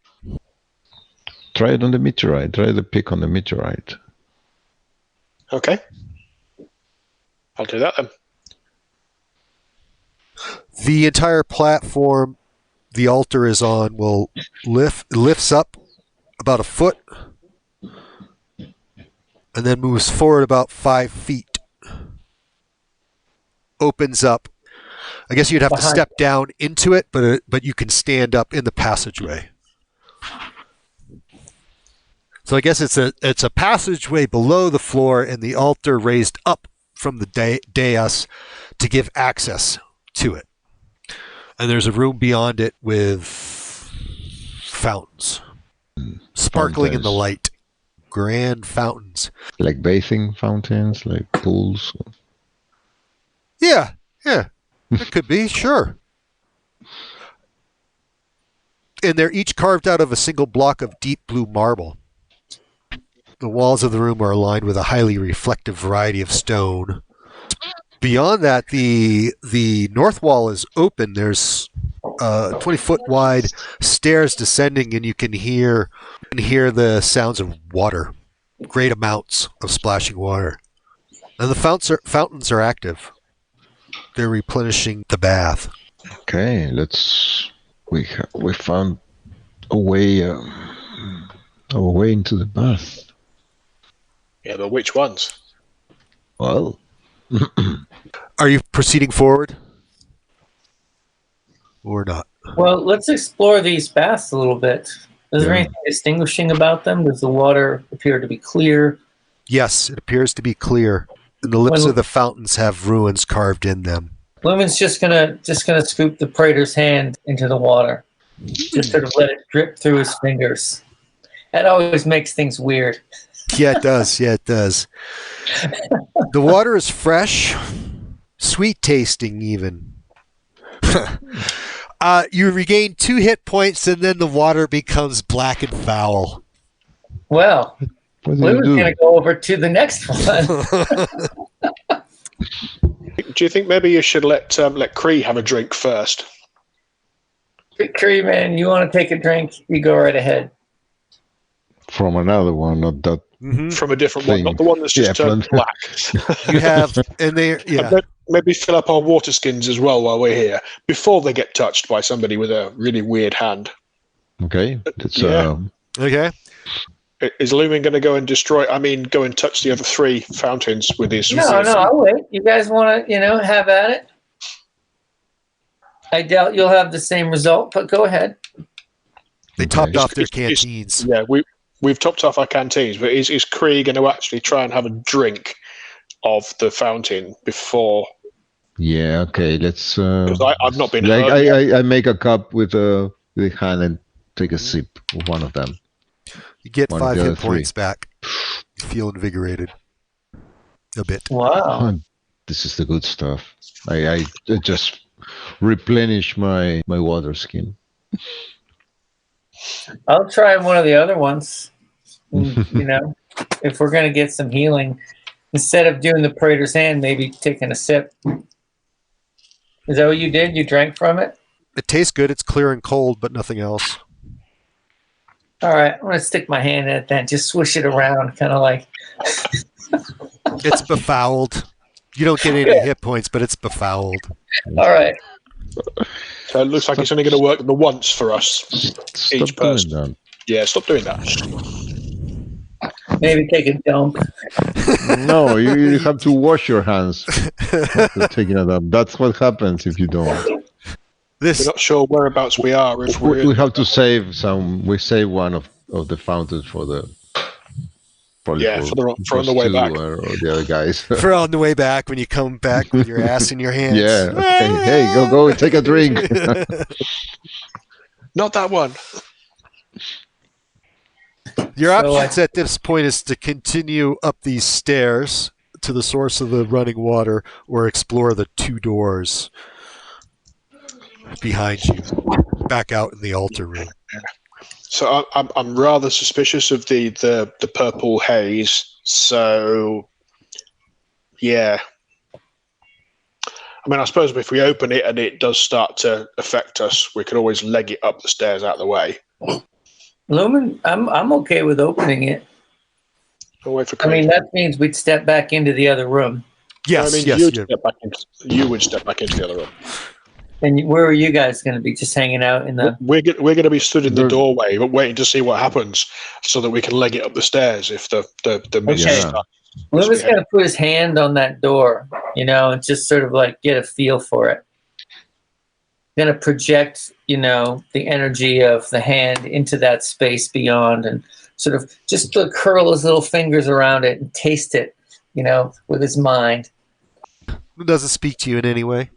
Try it on the meteorite. Try the pick on the meteorite. Okay. I'll do that then. The entire platform the altar is on lifts up about a foot and then moves forward about 5 feet. Opens up. I guess you'd have to step down into it, but you can stand up in the passageway. So I guess it's a passageway below the floor and the altar raised up from the dais to give access to it. And there's a room beyond it with fountains sparkling in the Fountains. light. Grand fountains. Like bathing fountains, like pools. Yeah, it could be, sure. And they're each carved out of a single block of deep blue marble. The walls of the room are lined with a highly reflective variety of stone. Beyond that, the north wall is open. There's 20-foot wide stairs descending, and you can hear the sounds of water, great amounts of splashing water. And the fountains are active. They're replenishing the bath. Okay, we found a way into the bath. Yeah, but which ones? Well, Are you proceeding forward? Or not? Well, let's explore these baths a little bit. Is there Yeah. anything distinguishing about them? Does the water appear to be clear? Yes, it appears to be clear. And the lips of the fountains have runes carved in them. Lumen's just gonna scoop the praetor's hand into the water. Just sort of let it drip through his fingers. That always makes things weird. Yeah, it does. Yeah, it does. The water is fresh, sweet tasting even. You regain 2 hit points, and then the water becomes black and foul. Well, what do Lumen's you gonna do? go over to the next one. Do you think maybe you should let Cree have a drink first? Curry man, you want to take a drink? You go right ahead. From another one, not that. From a different one, Thing. not the one that's just Yeah, turned plunge. black. You have, and they, yeah. And maybe fill up our water skins as well while we're here, before they get touched by somebody with a really weird hand. Okay, it's Yeah. Okay. Is Lumen going to go and go and touch the other 3 fountains with his... No, I'll wait. You guys want to, have at it? I doubt you'll have the same result, but go ahead. They topped off their It's- canteens. Yeah, we've topped off our canteens, but is Cree going to actually try and have a drink of the fountain before? yeah. Okay, let's. 'Cause I've not been Like hurt yet. I make a cup with a hand and take a sip of one of them. You get One of 5 the hit other 3. points back. You feel invigorated. A bit. Wow. Oh, this is the good stuff. I just replenish my water skin. I'll try one of the other ones. If we're going to get some healing, instead of doing the praetor's hand, maybe taking a sip. Is that what you did? You drank from it? It tastes good. It's clear and cold, but nothing else. All right, I'm going to stick my hand in it then. Just swish it around, kind of like. It's befouled. You don't get any hit points, but it's befouled. All right. So it looks like it's only going to work the once for us. Stop Each doing person. that. Yeah, stop doing that. Maybe take a dump. No, you have to wash your hands after taking a dump. That's what happens if you don't. We're not sure whereabouts we are. If We have to save some. We save one of the fountains for the. Probably Yeah, for on the way Stu back. or the other guys. For on the way back when you come back with your ass in your hands. Yeah. Hey, go and take a drink. Not that one. Your So, options at this point is to continue up these stairs to the source of the running water or explore the 2 doors behind you, back out in the altar room. So I'm rather suspicious of the purple haze. So yeah, I mean, I suppose if we open it and it does start to affect us, we could always leg it up the stairs out of the way. Lumen, I'm okay with opening it. We'll wait for I mean, Craig. that means we'd step back into the other room. Yes, I mean, yes. you would step back into the other room. And where are you guys going to be? Just hanging out in the... We're going to be stood in the There- doorway, but waiting to see what happens, so that we can leg it up the stairs if the mist Okay. starts. Lumen's going to put his hand on that door, and just sort of like get a feel for it. Going to project, the energy of the hand into that space beyond and sort of just to curl his little fingers around it and taste it, with his mind. It doesn't speak to you in any way.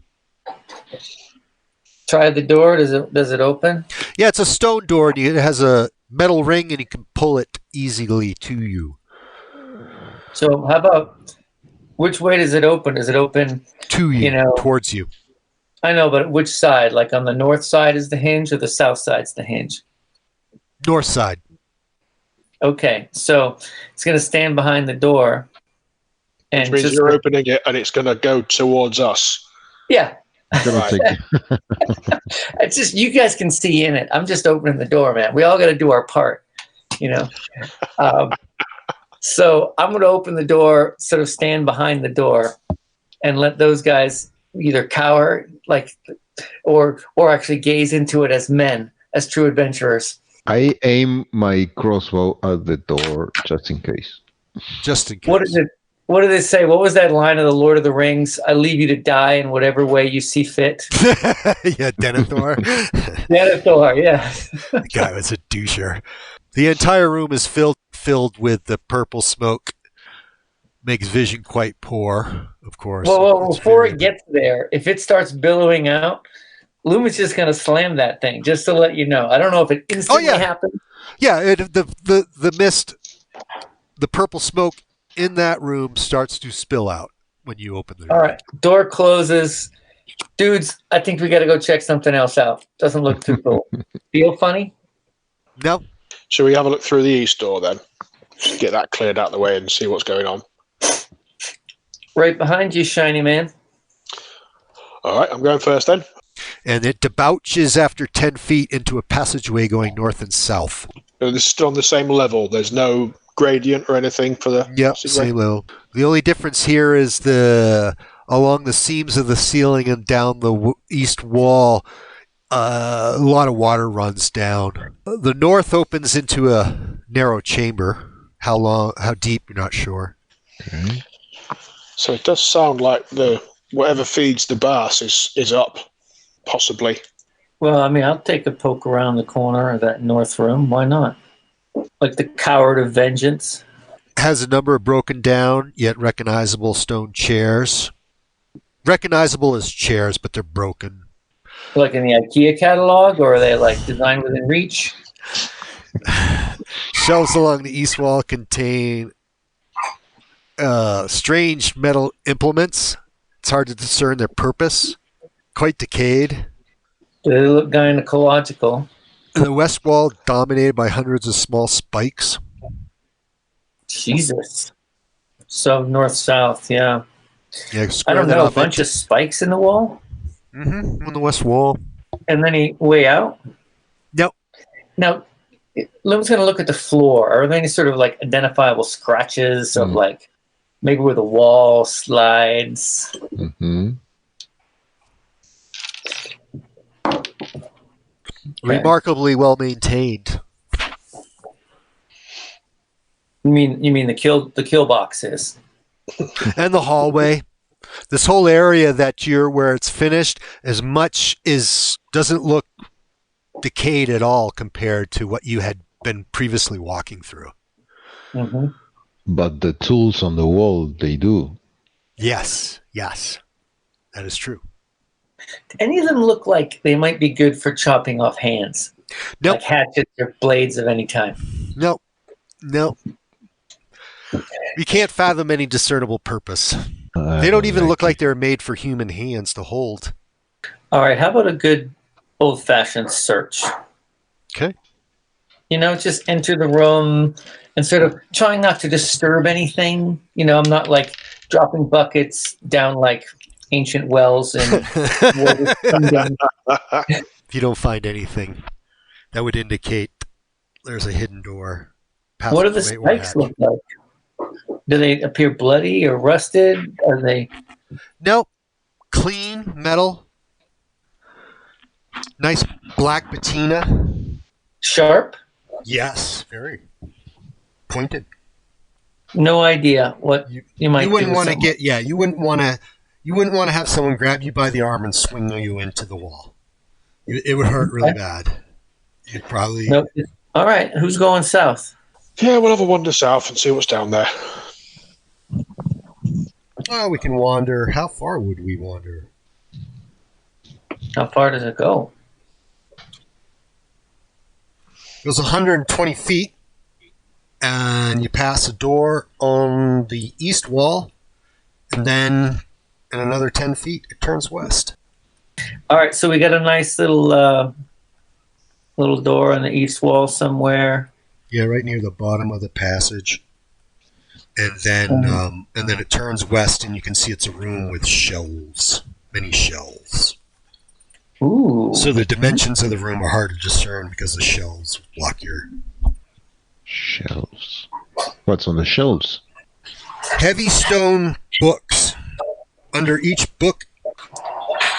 Try the door. Does it open? Yeah, it's a stone door, and it has a metal ring, and you can pull it easily to you. So how about, which way does it open? Does it open to you, towards you? I know, but which side? Like on the north side is the hinge, or the south side's the hinge? North side. Okay, so it's going to stand behind the door. Which means you're opening it, and it's going to go towards us. Yeah. Right. It's just, you guys can see in it. I'm just opening the door, man. We all got to do our part, So I'm going to open the door, sort of stand behind the door, and let those guys either cower, or actually gaze into it as men, as true adventurers. I aim my crossbow at the door just in case. Just in case. What did it say? What was that line of the Lord of the Rings? I leave you to die in whatever way you see fit. Yeah, Denethor. Denethor, yeah. The guy was a doucher. The entire room is filled with the purple smoke. Makes vision quite poor, of course. Well, before it gets there, if it starts billowing out, Lumen's just going to slam that thing, just to let you know. I don't know if it instantly happens. Yeah, the mist, the purple smoke in that room starts to spill out when you open the door. All right, door closes. Dudes, I think we got to go check something else out. Doesn't look too cool. Feel funny? No. Shall we have a look through the east door then? Just get that cleared out of the way and see what's going on. Right behind you, shiny man. All right, I'm going first then. And it debouches after 10 feet into a passageway going north and south. This is still on the same level. There's no gradient or anything for the... Yep, same level. The only difference here is along the seams of the ceiling and down the east wall, a lot of water runs down. The north opens into a narrow chamber. How deep, you're not sure. Okay. So it does sound like whatever feeds the bass is up, possibly. Well, I mean, I'll take a poke around the corner of that north room. Why not? Like the Coward of Vengeance. Has a number of broken down, yet recognizable stone chairs. Recognizable as chairs, but they're broken. Like in the IKEA catalog, or are they like designed within reach? Shelves along the east wall contain strange metal implements. It's hard to discern their purpose. Quite decayed. Do they look gynecological? The west wall dominated by hundreds of small spikes. Jesus. So north-south, yeah. Yeah, I don't know, a bunch of spikes in the wall? Mm-hmm, on the west wall. And any way out? Nope. Now, Lum's going to look at the floor. Are there any sort of like identifiable scratches of like maybe where the wall slides? Mm-hmm. Remarkably well maintained. You mean the kill boxes? And the hallway. This whole area where it's finished, doesn't look decayed at all compared to what you had been previously walking through. Mm-hmm. But the tools on the wall, they do. Yes, that is true. Do any of them look like they might be good for chopping off hands? Nope. Like hatchets or blades of any kind? Nope. You can't fathom any discernible purpose. They don't even look like they're made for human hands to hold. All right, how about a good old-fashioned search? Okay. Just enter the room and sort of trying not to disturb anything. I'm not like dropping buckets down like ancient wells and waters come down. If you don't find anything, that would indicate there's a hidden door. What do the spikes look like? Do they appear bloody or rusted? Are they? Nope. Clean metal. Nice black patina. Sharp? Yes, very pointed. No idea what you might. You wouldn't want to get. Yeah, you wouldn't want to have someone grab you by the arm and swing you into the wall. It would hurt really bad. You'd probably. Nope. All right, who's going south? Yeah, we'll have a wander south and see what's down there. Well, we can wander. How far would we wander? How far does it go? It goes 120 feet, and you pass a door on the east wall, and then in another 10 feet, it turns west. All right, so we got a nice little little door on the east wall somewhere. Yeah, right near the bottom of the passage. And then it turns west, and you can see it's a room with shelves, many shelves. Ooh. So the dimensions of the room are hard to discern because the shelves block your... Shelves. What's on the shelves? Heavy stone books. Under each book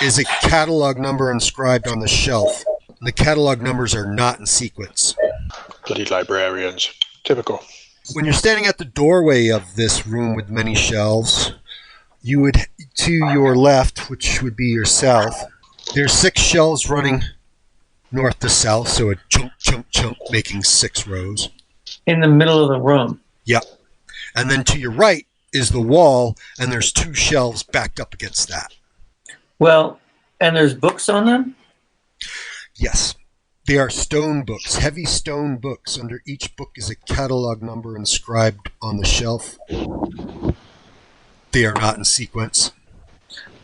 is a catalog number inscribed on the shelf. The catalog numbers are not in sequence. Bloody librarians. Typical. When you're standing at the doorway of this room with many shelves, you would, to your left, which would be your south, there's 6 shelves running north to south, so a chunk, chunk, chunk, making 6 rows. In the middle of the room. Yep. And then to your right is the wall, and there's 2 shelves backed up against that. Well, and there's books on them? Yes. They are stone books, heavy stone books. Under each book is a catalog number inscribed on the shelf. They are not in sequence.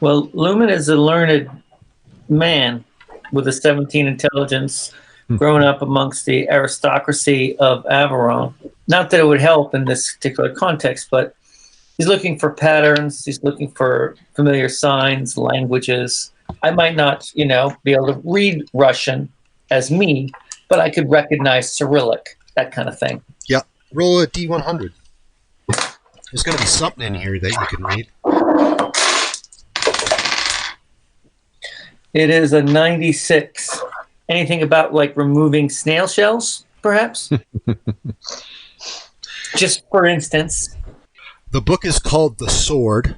Well, Lumen is a learned man with a 17 intelligence, grown up amongst the aristocracy of Avalon. Not that it would help in this particular context, but he's looking for patterns. He's looking for familiar signs, languages. I might not, be able to read Russian as me, but I could recognize Cyrillic, that kind of thing. Yeah. Roll a D100. There's going to be something in here that you can read. It is a 96. Anything about like removing snail shells, perhaps? Just for instance. The book is called The Sword,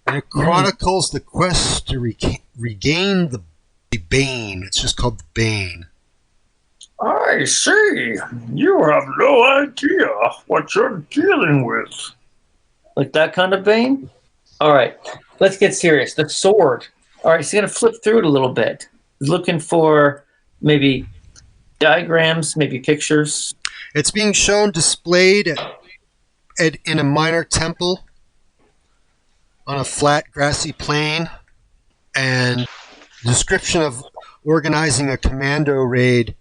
and it chronicles the quest to regain the Bane. It's just called the Bane. I see. You have no idea what you're dealing with. Like that kind of Bane? All right, let's get serious. The sword. All right, he's going to flip through it a little bit. He's looking for maybe diagrams, maybe pictures. It's being shown displayed in a minor temple on a flat, grassy plain, and description of organizing a commando raid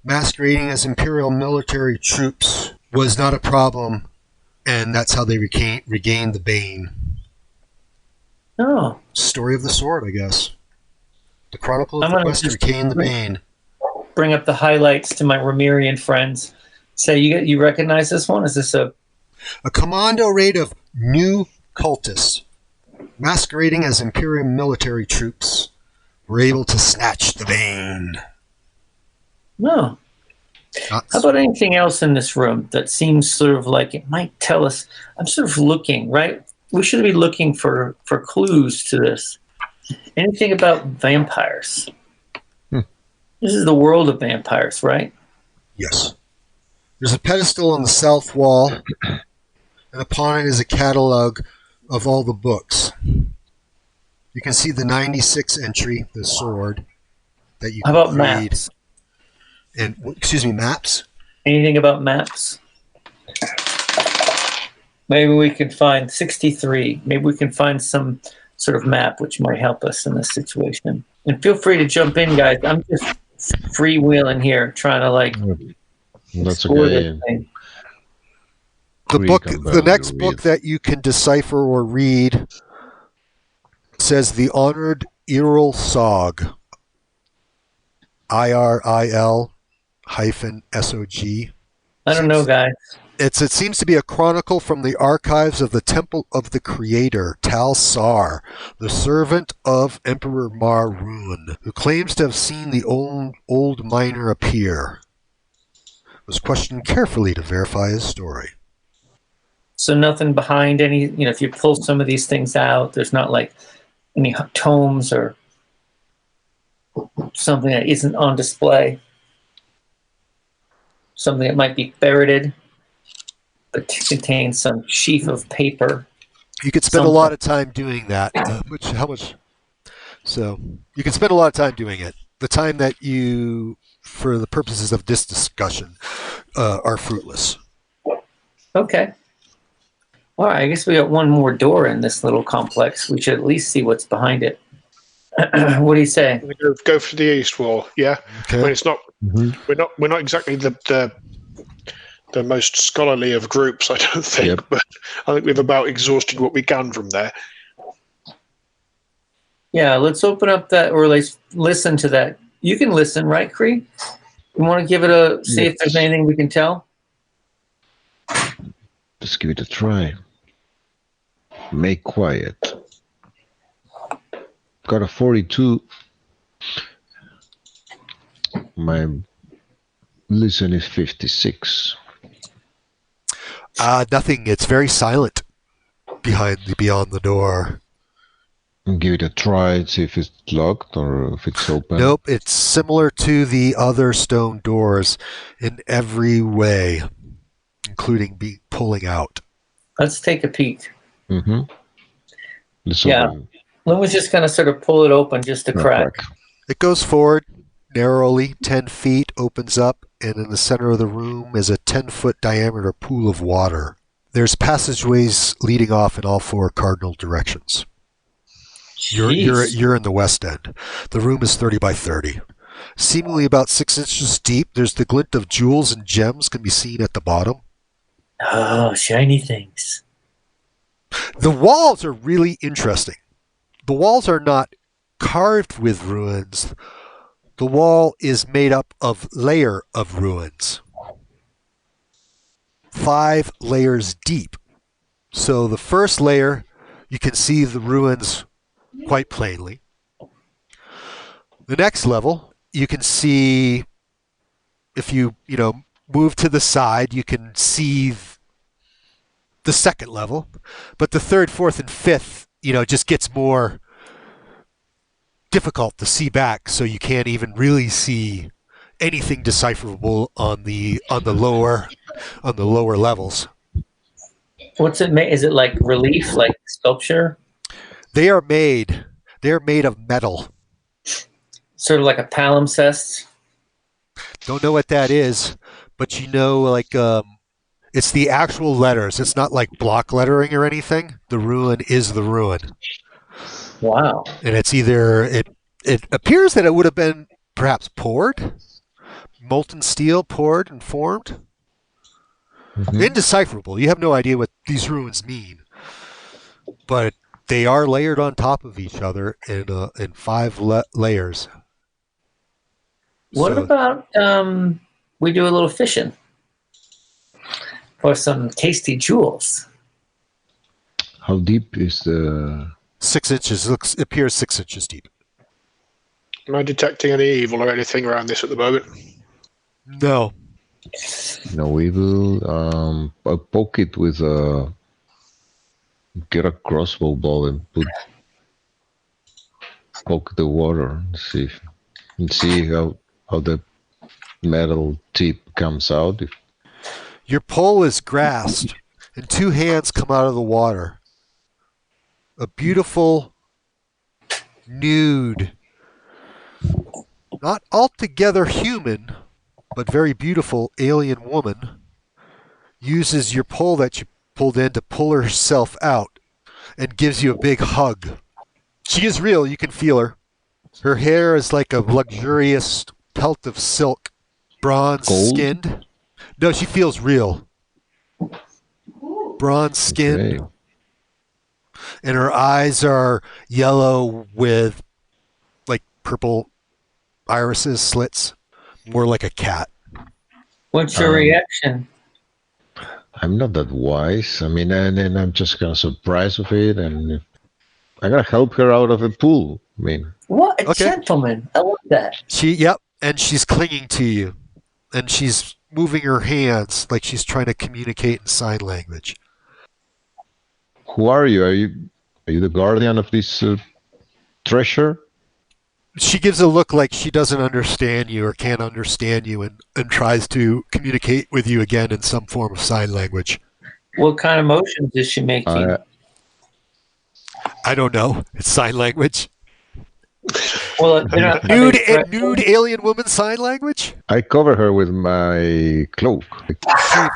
masquerading as Imperial military troops was not a problem, and that's how they regained the Bane. Oh. Story of the Sword, I guess. The Chronicle of the Quest to regain the Bane. Bring up the highlights to my Rom'Myrian friends. Say, you recognize this one? Is this a commando raid of new cultists masquerading as Imperial military troops were able to snatch the Bane. No. How about anything else in this room that seems sort of like it might tell us? I'm sort of looking, right? We should be looking for clues to this. Anything about vampires? This is the world of vampires, right? Yes. There's a pedestal on the south wall, and upon it is a catalog of all the books. You can see the 96 entry, The Sword, that you can How about read. maps? And excuse me, maps? Anything about maps? Maybe we can find 63. Maybe we can find some sort of map which might help us in this situation. And feel free to jump in, guys. I'm just freewheeling here, trying to That's explore okay. this thing. The next book that you can decipher or read says The Honored Iril Sog. IRIL-SOG. I don't know, guys. It seems to be a chronicle from the archives of the Temple of the Creator, Tal Sar, the servant of Emperor Mar-Run, who claims to have seen the old miner appear. Was questioned carefully to verify his story. So nothing behind any, if you pull some of these things out, there's not like any tomes or something that isn't on display. something that might be ferreted, but contains some sheaf of paper. You could spend a lot of time doing that. How much? So you can spend a lot of time doing it. The time that you, for the purposes of this discussion, are fruitless. Okay. All right, I guess we got one more door in this little complex. We should at least see what's behind it. What do you say? Go for the east wall. Yeah. Okay. I mean, it's not. We're not exactly the most scholarly of groups, I don't think. But I think we've about exhausted what we can from there. Yeah, let's open up that, or let's listen to that. You can listen, right, Cree? You want to give it a see if there's anything we can tell? Let's give it a try. Make quiet. Got a 42. My listen is 56. Nothing. It's very silent beyond the door. Give it a try, see if it's locked or if it's open. Nope. It's similar to the other stone doors in every way, including pulling out. Let's take a peek. Mm-hmm. Lynn was just going to sort of pull it open just to crack. It goes forward narrowly, 10 feet, opens up, and in the center of the room is a 10-foot diameter pool of water. There's passageways leading off in all four cardinal directions. You're in the west end. The room is 30 by 30. Seemingly about 6 inches deep. There's the glint of jewels and gems can be seen at the bottom. Oh, shiny things. The walls are really interesting. The walls are not carved with ruins. The wall is made up of layer of ruins. 5 layers deep. So the first layer, you can see the ruins quite plainly. The next level, you can see, if you move to the side, you can see the second level. But the third, fourth, and fifth, just gets more difficult to see back, so you can't even really see anything decipherable on the lower levels. What's it made? Is it like relief, like sculpture? They are made of metal. Sort of like a palimpsest. Don't know what that is, but it's the actual letters. It's not like block lettering or anything. The ruin is the ruin. Wow. And it's either it appears that it would have been perhaps poured, molten steel poured and formed. Mm-hmm. Indecipherable. You have no idea what these ruins mean, but they are layered on top of each other in 5 layers. What about we do a little fishing for some tasty jewels? How deep is the? 6 inches. It appears 6 inches deep. Am I detecting any evil or anything around this at the moment? No. No evil. I'll poke it with get a crossbow ball and poke the water and see how the metal tip comes out. Your pole is grasped and 2 hands come out of the water. A beautiful, nude, not altogether human, but very beautiful alien woman uses your pole that you pulled in to pull herself out and gives you a big hug. She is real. You can feel her. Her hair is like a luxurious pelt of silk, bronze-skinned. No, she feels real. Bronze-skinned. Okay. And her eyes are yellow with like purple irises, slits, more like a cat. What's your reaction? I'm not that wise. I mean, and I'm just kind of surprised with it, and I gotta help her out of the pool. I mean, what a gentleman! I love that. And she's clinging to you, and she's moving her hands like she's trying to communicate in sign language. Who are you? Are you the guardian of this treasure? She gives a look like she doesn't understand you or can't understand you, and tries to communicate with you again in some form of sign language. What kind of motions is she making? I don't know. It's sign language. Well, Nude alien woman sign language? I cover her with my cloak. She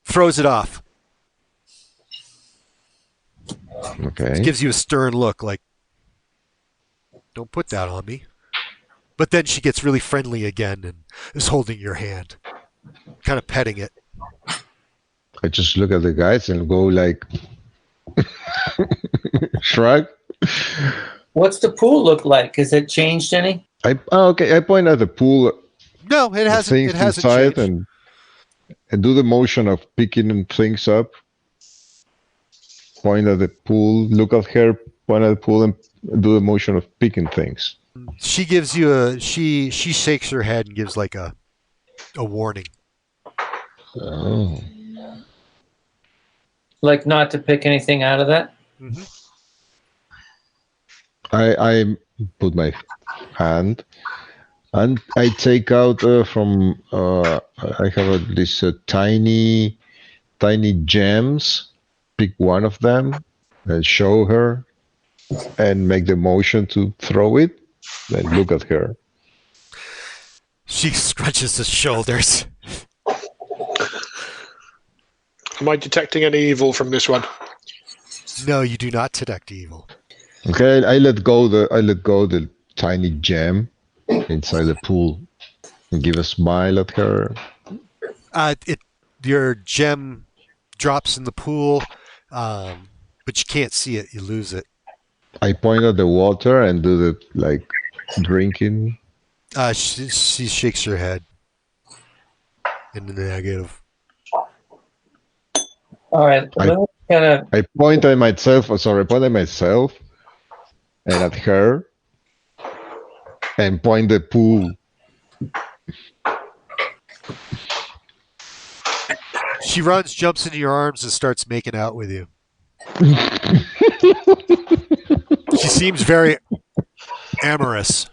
throws it off. Okay. Gives you a stern look like, don't put that on me. But then she gets really friendly again and is holding your hand, kind of petting it. I just look at the guys and go like, shrug. What's the pool look like? Has it changed any? Okay. I point at the pool. No, it hasn't. It hasn't inside changed. and do the motion of picking things up. Point at the pool. Look at her. Point at the pool and do the motion of picking things. She gives you she shakes her head and gives like a warning. Oh. Like not to pick anything out of that? Mm-hmm. I put my hand and I take out from I have this tiny gems. Pick one of them and show her and make the motion to throw it. Then look at her. She scrunches her shoulders. Am I detecting any evil from this one? No, you do not detect evil. Okay, I let go the tiny gem inside the pool and give a smile at her. Your gem drops in the pool, but you can't see it. You lose it. I point at the water and do the like drinking. She shakes her head in the negative. All right. I point at myself. I point at myself and at her, and point the pool. She runs, jumps into your arms, and starts making out with you. She seems very amorous.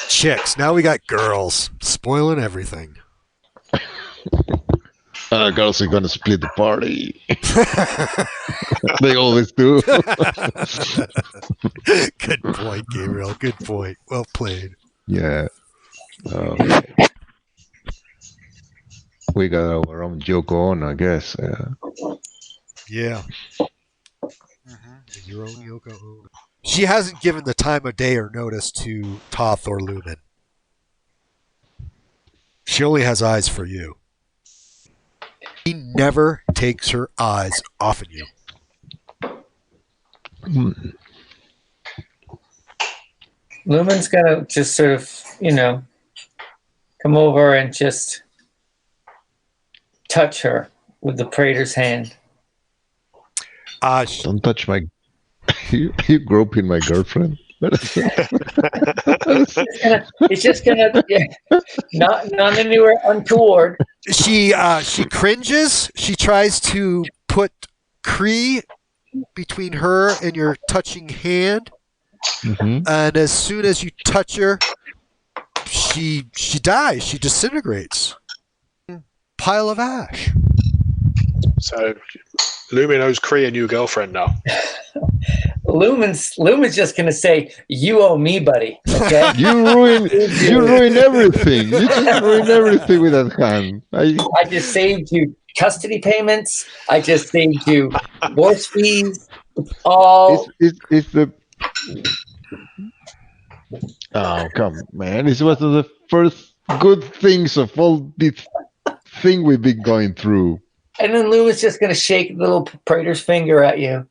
Chicks. Now we got girls. Spoiling everything. Girls are gonna split the party. They always do. Good point, Gabriel. Good point. Well played. Yeah. Okay. We got our own Yoko Ono, I guess. Yeah. Mm-hmm. Your own Yoko Ono. She hasn't given the time of day or notice to Toth or Lumen. She only has eyes for you. She never takes her eyes off of you. Lumen's gonna just sort of, come over and just touch her with the Praetor's hand. Don't touch my... you groping my girlfriend? It's just gonna not anywhere untoward. She cringes. She tries to put Kree between her and your touching hand. Mm-hmm. And as soon as you touch her, she dies. She disintegrates. Pile of ash. So Lumen owes Kree a new girlfriend now. Lumen's just gonna say, "You owe me, buddy." Okay. you ruin everything. You just ruin everything with that hand. I just saved you custody payments. I just saved you divorce fees. All. It's the. Oh come, man! It's one of the first good things of all this thing we've been going through. And then Lumen's just gonna shake the little Praetor's finger at you.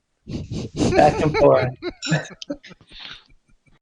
Back and forth.